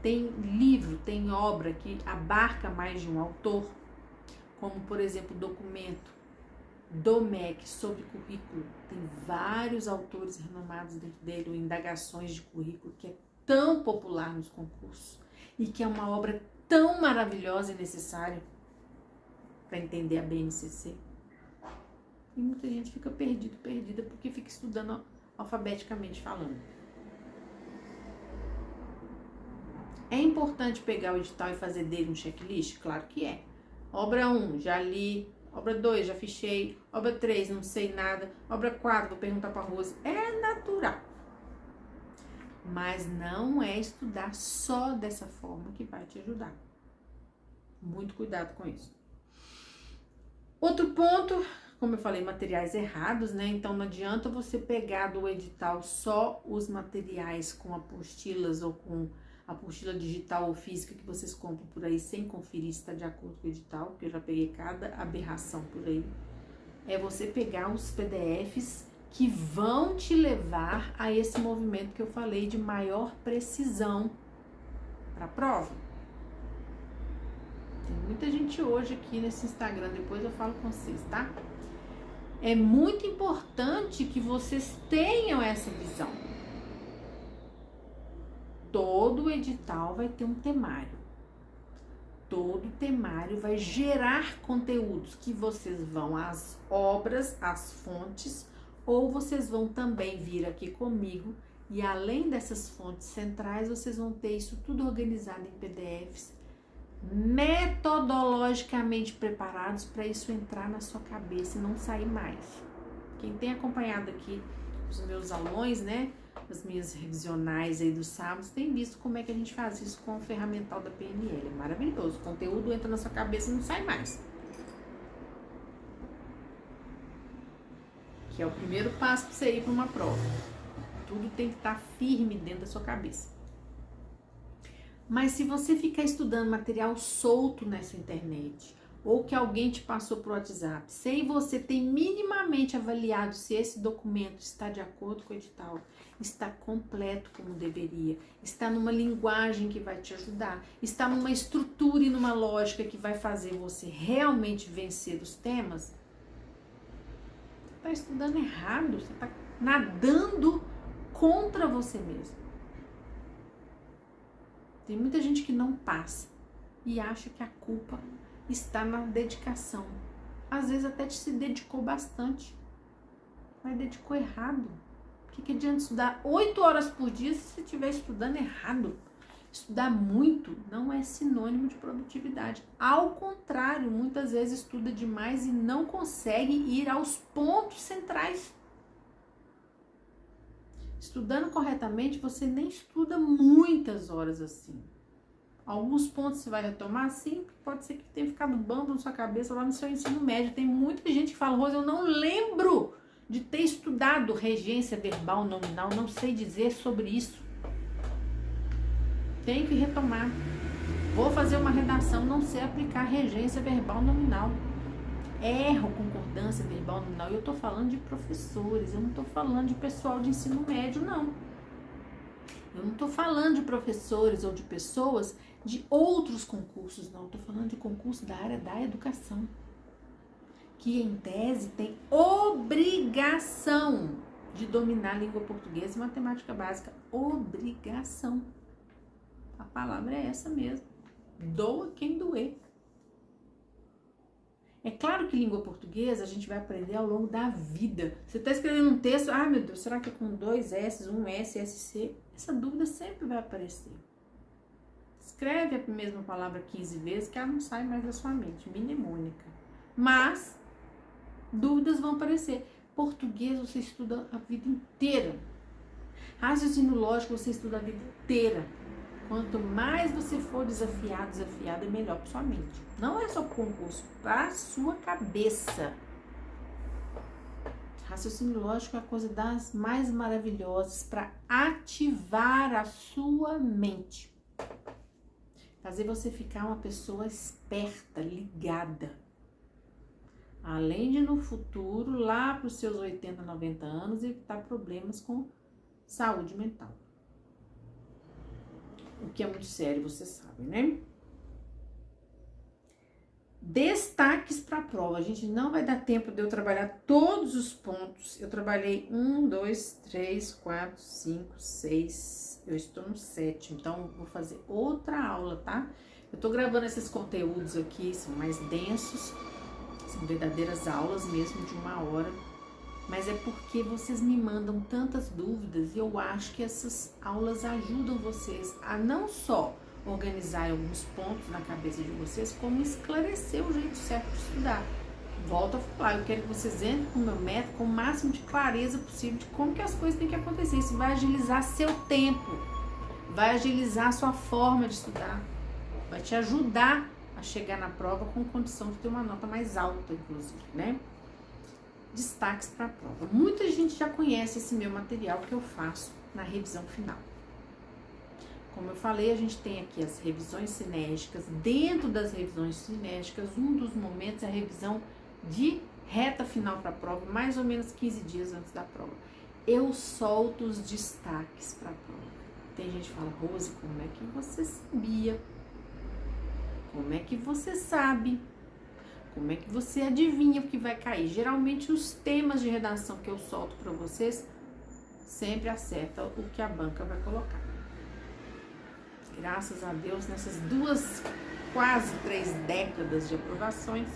Tem livro, tem obra que abarca mais de um autor, como por exemplo o documento do MEC sobre currículo. Tem vários autores renomados dentro dele, ou indagações de currículo, que é tão popular nos concursos e que é uma obra tão maravilhosa e necessária para entender a BNCC. E muita gente fica perdida porque fica estudando alfabeticamente falando. É importante pegar o edital e fazer dele um checklist? Claro que é. Obra 1, já li. Obra 2, já fichei. Obra 3, não sei nada. Obra 4, vou perguntar para a Rose. É natural. Mas não é estudar só dessa forma que vai te ajudar. Muito cuidado com isso. Outro ponto, como eu falei, materiais errados, né? Então não adianta você pegar do edital só os materiais com apostilas ou com apostila digital ou física que vocês compram por aí sem conferir se está de acordo com o edital, porque eu já peguei cada aberração por aí. É você pegar os PDFs que vão te levar a esse movimento que eu falei de maior precisão para a prova. Tem muita gente hoje aqui nesse Instagram, depois eu falo com vocês, tá? É muito importante que vocês tenham essa visão. Todo edital vai ter um temário. Todo temário vai gerar conteúdos que vocês vão às obras, às fontes, ou vocês vão também vir aqui comigo e além dessas fontes centrais, vocês vão ter isso tudo organizado em PDFs, metodologicamente preparados para isso entrar na sua cabeça e não sair mais. Quem tem acompanhado aqui os meus aulões, né, as minhas revisionais aí dos sábados, tem visto como é que a gente faz isso com o ferramental da PNL. É maravilhoso, o conteúdo entra na sua cabeça e não sai mais. Que é o primeiro passo para você ir para uma prova. Tudo tem que estar firme dentro da sua cabeça. Mas se você ficar estudando material solto nessa internet, ou que alguém te passou por WhatsApp, sem você ter minimamente avaliado se esse documento está de acordo com o edital, está completo como deveria, está numa linguagem que vai te ajudar, está numa estrutura e numa lógica que vai fazer você realmente vencer os temas, você está estudando errado, você está nadando contra você mesmo. Tem muita gente que não passa e acha que a culpa está na dedicação. Às vezes até se dedicou bastante, mas dedicou errado. O que adianta estudar 8 horas por dia se você estiver estudando errado? Estudar muito não é sinônimo de produtividade. Ao contrário, muitas vezes estuda demais e não consegue ir aos pontos centrais. Estudando corretamente, você nem estuda muitas horas assim. Alguns pontos você vai retomar, sim, pode ser que tenha ficado bambo na sua cabeça lá no seu ensino médio. Tem muita gente que fala, Rose, eu não lembro de ter estudado regência verbal nominal, não sei dizer sobre isso. Tem que retomar. Vou fazer uma redação, não sei aplicar regência verbal nominal. Erro concordância verbal nominal. E eu tô falando de professores, eu não tô falando de pessoal de ensino médio, não. Eu não tô falando de professores ou de pessoas de outros concursos, não. Eu tô falando de concurso da área da educação, que em tese tem obrigação de dominar a língua portuguesa e matemática básica. Obrigação. A palavra é essa mesmo. Doa quem doer. É claro que língua portuguesa a gente vai aprender ao longo da vida. Você está escrevendo um texto, ah, meu Deus, será que é com 2 S, um S, SC? Essa dúvida sempre vai aparecer. Escreve a mesma palavra 15 vezes que ela não sai mais da sua mente, mnemônica. Mas dúvidas vão aparecer. Português você estuda a vida inteira. Raciocínio lógico você estuda a vida inteira. Quanto mais você for desafiado, é melhor para sua mente. Não é só para o concurso, para a sua cabeça. Raciocínio lógico é a coisa das mais maravilhosas para ativar a sua mente. Fazer você ficar uma pessoa esperta, ligada. Além de no futuro, lá para os seus 80, 90 anos, evitar problemas com saúde mental. O que é muito sério, você sabe, né? Destaques para a prova. A gente não vai dar tempo de eu trabalhar todos os pontos. Eu trabalhei 1, 2, 3, 4, 5, 6. Eu estou no 7, então vou fazer outra aula, tá? Eu tô gravando esses conteúdos aqui, são mais densos. São verdadeiras aulas mesmo de 1 hora. mas é porque vocês me mandam tantas dúvidas e eu acho que essas aulas ajudam vocês a não só organizar alguns pontos na cabeça de vocês, como esclarecer o jeito certo de estudar. Volto a falar, eu quero que vocês entrem com o meu método com o máximo de clareza possível de como que as coisas têm que acontecer. Isso vai agilizar seu tempo, vai agilizar sua forma de estudar, vai te ajudar a chegar na prova com condição de ter uma nota mais alta, inclusive, né? Destaques para a prova. Muita gente já conhece esse meu material que eu faço na revisão final. Como eu falei, a gente tem aqui as revisões cinégicas. Dentro das revisões cinégicas, um dos momentos é a revisão de reta final para a prova, mais ou menos 15 dias antes da prova. Eu solto os destaques para a prova. Tem gente que fala, Rose, como é que você sabia? Como é que você sabe? Como é que você adivinha o que vai cair? Geralmente os temas de redação que eu solto para vocês sempre acertam o que a banca vai colocar. Graças a Deus, nessas quase 3 décadas de aprovações,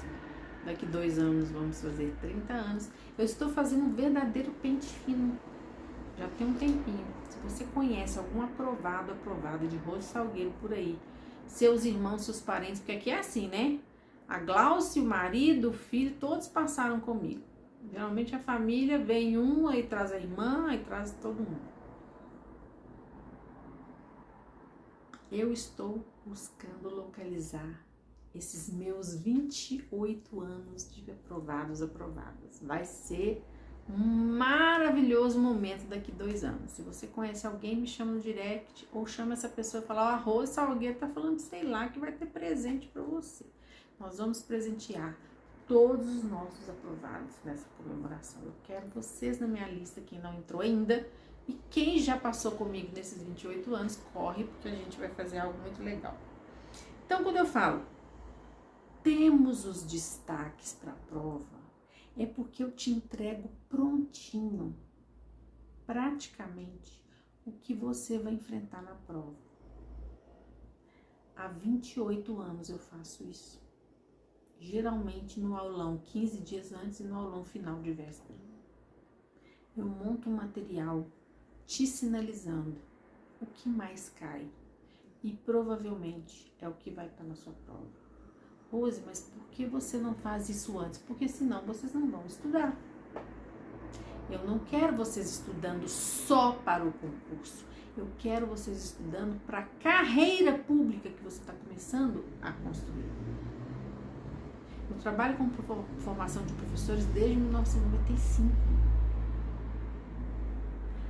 daqui 2 anos vamos fazer 30 anos, eu estou fazendo um verdadeiro pente fino. Já tem um tempinho. Se você conhece algum aprovada de Rose Salgueiro por aí, seus irmãos, seus parentes, porque aqui é assim, né? A Glaucia, o marido, o filho, todos passaram comigo. Geralmente a família vem um, aí traz a irmã, aí traz todo mundo. Eu estou buscando localizar esses meus 28 anos de aprovadas. Vai ser um maravilhoso momento daqui 2 anos. Se você conhece alguém, me chama no direct ou chama essa pessoa e fala, ó, a Rose Salgueiro tá falando, sei lá, que vai ter presente para você. Nós vamos presentear todos os nossos aprovados nessa comemoração. Eu quero vocês na minha lista, quem não entrou ainda. E quem já passou comigo nesses 28 anos, corre, porque a gente vai fazer algo muito legal. Então, quando eu falo, temos os destaques para a prova, é porque eu te entrego prontinho, praticamente, o que você vai enfrentar na prova. Há 28 anos eu faço isso. Geralmente no aulão 15 dias antes e no aulão final de véspera. Eu monto um material te sinalizando o que mais cai e provavelmente é o que vai estar na sua prova. Rose, mas por que você não faz isso antes? Porque senão vocês não vão estudar. Eu não quero vocês estudando só para o concurso. Eu quero vocês estudando para a carreira pública que você está começando a construir. Eu trabalho com formação de professores desde 1995.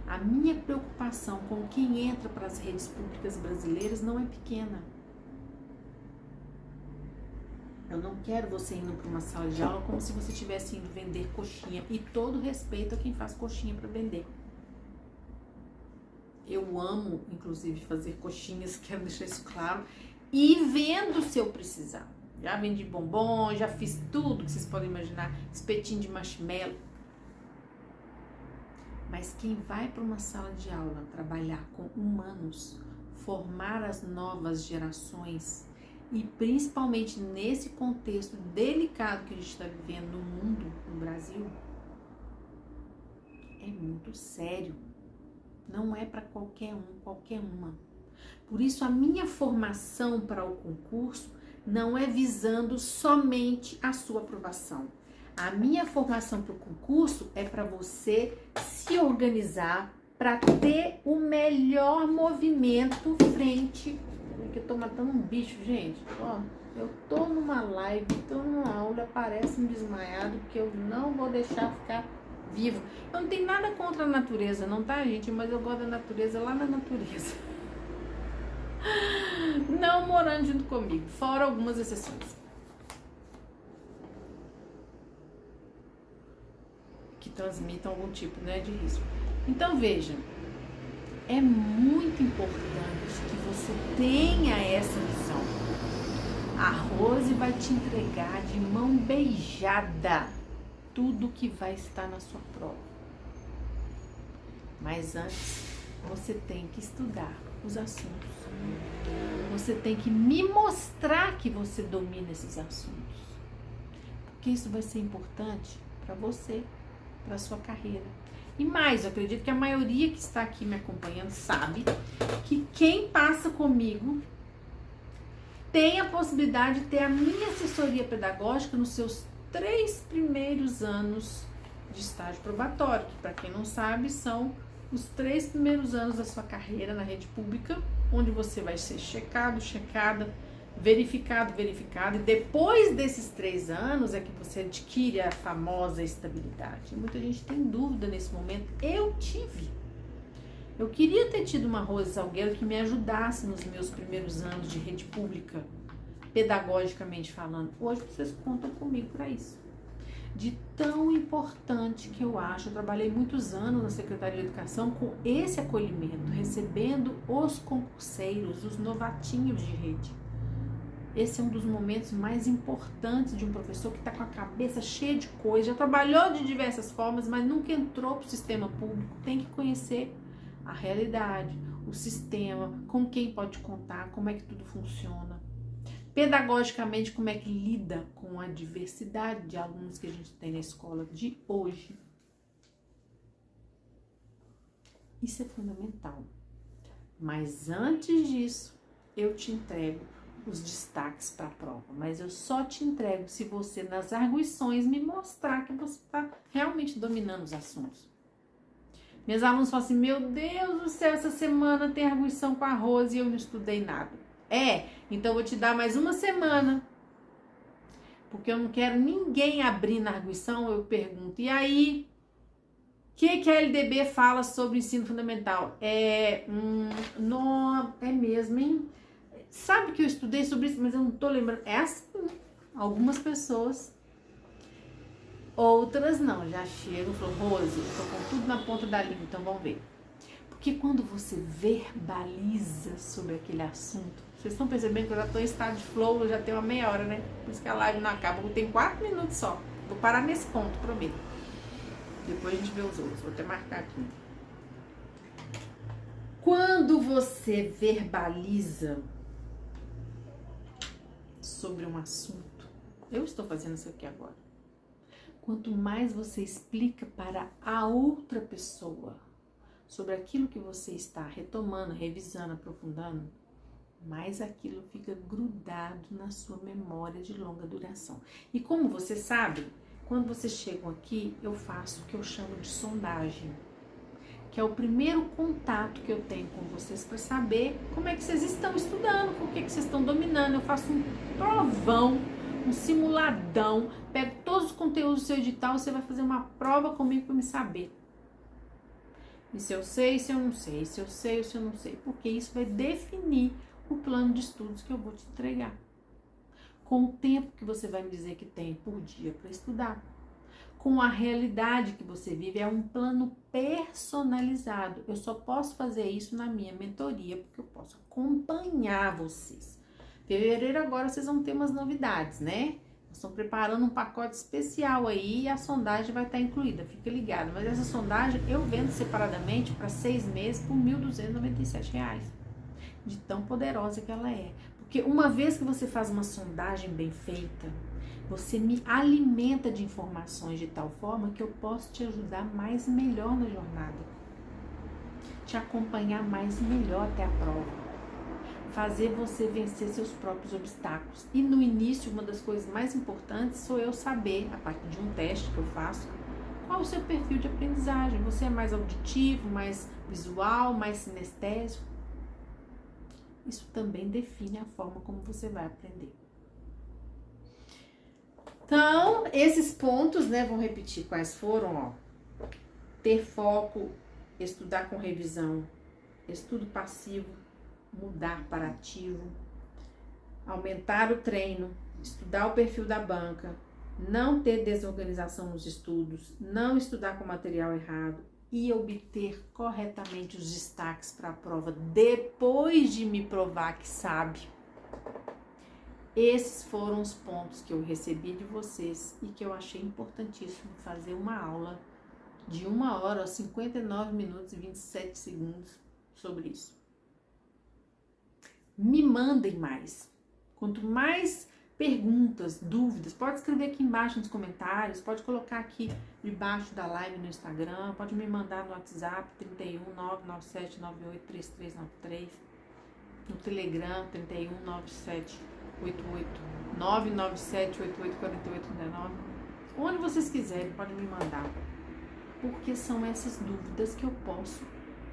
A minha preocupação com quem entra para as redes públicas brasileiras não é pequena. Eu não quero você indo para uma sala de aula como se você estivesse indo vender coxinha. E todo respeito a quem faz coxinha para vender. Eu amo, inclusive, fazer coxinhas, quero deixar isso claro. E vendo se eu precisar. Já vendi bombom, já fiz tudo que vocês podem imaginar. Espetinho de marshmallow. Mas quem vai para uma sala de aula trabalhar com humanos, formar as novas gerações e principalmente nesse contexto delicado que a gente está vivendo no mundo, no Brasil, é muito sério. Não é para qualquer um, qualquer uma. Por isso a minha formação para o concurso não é visando somente a sua aprovação. A minha formação para o concurso é para você se organizar para ter o melhor movimento frente. Porque eu tô matando um bicho, gente. Ó, eu tô numa live, tô numa aula, parece um desmaiado, que eu não vou deixar ficar vivo. Eu não tenho nada contra a natureza, não tá, gente? Mas eu gosto da natureza lá na natureza. Não morando junto comigo, fora algumas exceções. Que transmitam algum tipo, né, de risco. Então, veja, é muito importante que você tenha essa visão. A Rose vai te entregar de mão beijada tudo que vai estar na sua prova. Mas antes, você tem que estudar os assuntos. Você tem que me mostrar que você domina esses assuntos. Porque isso vai ser importante para você para a sua carreira. E mais, eu acredito que a maioria que está aqui me acompanhando sabe que quem passa comigo tem a possibilidade de ter a minha assessoria pedagógica nos seus 3 primeiros anos de estágio probatório, que para quem não sabe são os 3 primeiros anos da sua carreira na rede pública, onde você vai ser checado, checada, verificado, verificado, e depois desses 3 anos é que você adquire a famosa estabilidade. Muita gente tem dúvida nesse momento. Eu tive. Eu queria ter tido uma Rose Salgueiro que me ajudasse nos meus primeiros anos de rede pública, pedagogicamente falando. Hoje vocês contam comigo para isso. De tão importante que eu acho, eu trabalhei muitos anos na Secretaria de Educação com esse acolhimento, recebendo os concurseiros, os novatinhos de rede. Esse é um dos momentos mais importantes de um professor que está com a cabeça cheia de coisa, já trabalhou de diversas formas, mas nunca entrou para o sistema público. Tem que conhecer a realidade, o sistema, com quem pode contar, como é que tudo funciona. Pedagogicamente, como é que lida com a diversidade de alunos que a gente tem na escola de hoje. Isso é fundamental. Mas antes disso, eu te entrego os destaques para a prova. Mas eu só te entrego se você, nas arguições, me mostrar que você está realmente dominando os assuntos. Meus alunos falam assim, meu Deus do céu, essa semana tem arguição com a Rose e eu não estudei nada. Então eu vou te dar mais uma semana, porque eu não quero ninguém abrir na arguição. Eu pergunto, e aí, o que a LDB fala sobre o ensino fundamental? Não, é mesmo, hein? Sabe que eu estudei sobre isso, mas eu não tô lembrando. É assim, algumas pessoas, outras não, já chegam e falam, Rose, eu tô com tudo na ponta da língua, então vamos ver. Porque quando você verbaliza sobre aquele assunto, vocês estão percebendo que eu já estou em estado de flow, eu já tenho uma meia hora, né? Por isso que a live não acaba, eu tenho 4 minutos só. Vou parar nesse ponto, prometo. Depois a gente vê os outros, vou até marcar aqui. Quando você verbaliza sobre um assunto, eu estou fazendo isso aqui agora. Quanto mais você explica para a outra pessoa sobre aquilo que você está retomando, revisando, aprofundando, mais aquilo fica grudado na sua memória de longa duração. E como você sabe, quando vocês chegam aqui, eu faço o que eu chamo de sondagem, que é o primeiro contato que eu tenho com vocês para saber como é que vocês estão estudando, o que vocês estão dominando. Eu faço um provão, um simuladão, pego todos os conteúdos do seu edital, você vai fazer uma prova comigo para me saber. E se eu sei, se eu não sei, se eu sei ou se eu não sei, porque isso vai definir o plano de estudos que eu vou te entregar. Com o tempo que você vai me dizer que tem por dia para estudar, com a realidade que você vive, é um plano personalizado. Eu só posso fazer isso na minha mentoria, porque eu posso acompanhar vocês. Fevereiro agora vocês vão ter umas novidades, né? Estão preparando um pacote especial aí e a sondagem vai estar incluída, fica ligado. Mas essa sondagem eu vendo separadamente para 6 meses por R$ 1.297, de tão poderosa que ela é. Porque uma vez que você faz uma sondagem bem feita, você me alimenta de informações de tal forma que eu posso te ajudar mais e melhor na jornada, te acompanhar mais e melhor até a prova, fazer você vencer seus próprios obstáculos. E no início, uma das coisas mais importantes sou eu saber, a partir de um teste que eu faço, qual o seu perfil de aprendizagem. Você é mais auditivo, mais visual, mais sinestésico? Isso também define a forma como você vai aprender. Então, esses pontos, né, vou repetir quais foram, ó. Ter foco, estudar com revisão, estudo passivo, mudar para ativo, aumentar o treino, estudar o perfil da banca, não ter desorganização nos estudos, não estudar com material errado e obter corretamente os destaques para a prova depois de me provar que sabe. Esses foram os pontos que eu recebi de vocês e que eu achei importantíssimo fazer uma aula de 1 hora, 59 minutos e 27 segundos sobre isso. Me mandem mais. Quanto mais perguntas, dúvidas, pode escrever aqui embaixo nos comentários, pode colocar aqui debaixo da live no Instagram, pode me mandar no WhatsApp 31 997 98 3393, no Telegram 31 97 88 997 88 48 39, onde vocês quiserem, pode me mandar, porque são essas dúvidas que eu posso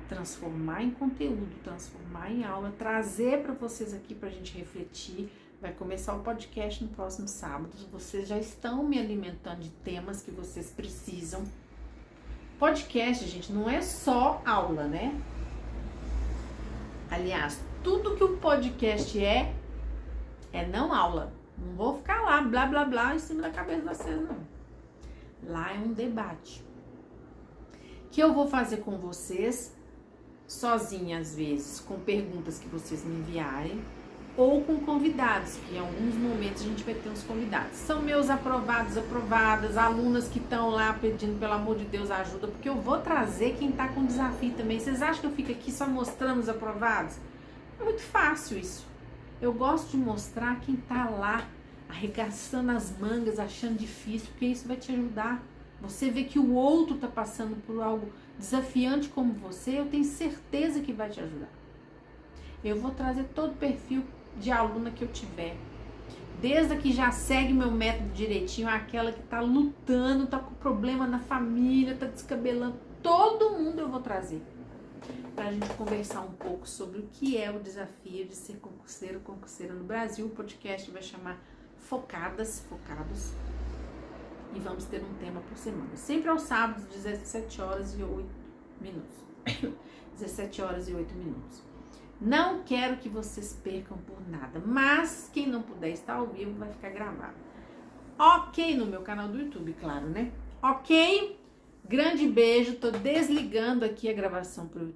transformar em conteúdo, transformar em aula, trazer para vocês aqui para a gente refletir. Vai começar o podcast no próximo sábado. Vocês já estão me alimentando de temas que vocês precisam. Podcast, gente, não é só aula, né? Aliás, tudo que o podcast é não aula. Não vou ficar lá, blá, blá, blá, em cima da cabeça de vocês, não. Lá é um debate. Que eu vou fazer com vocês, sozinha às vezes, com perguntas que vocês me enviarem, ou com convidados, que em alguns momentos a gente vai ter uns convidados. São meus aprovados, aprovadas, alunas que estão lá pedindo, pelo amor de Deus, ajuda, porque eu vou trazer quem está com desafio também. Vocês acham que eu fico aqui só mostrando os aprovados? É muito fácil isso. Eu gosto de mostrar quem está lá, arregaçando as mangas, achando difícil, porque isso vai te ajudar. Você vê que o outro está passando por algo desafiante como você, eu tenho certeza que vai te ajudar. Eu vou trazer todo o perfil de aluna que eu tiver, desde a que já segue meu método direitinho, aquela que tá lutando, tá com problema na família, tá descabelando, todo mundo eu vou trazer pra gente conversar um pouco sobre o que é o desafio de ser concurseiro, concurseira no Brasil. O podcast vai chamar Focados, e vamos ter um tema por semana, sempre aos sábados, 17 horas e 8 minutos 17 horas e 8 minutos. Não quero que vocês percam por nada, mas quem não puder estar ao vivo vai ficar gravado. Ok, no meu canal do YouTube, claro, né? Ok? Grande beijo, tô desligando aqui a gravação pro YouTube.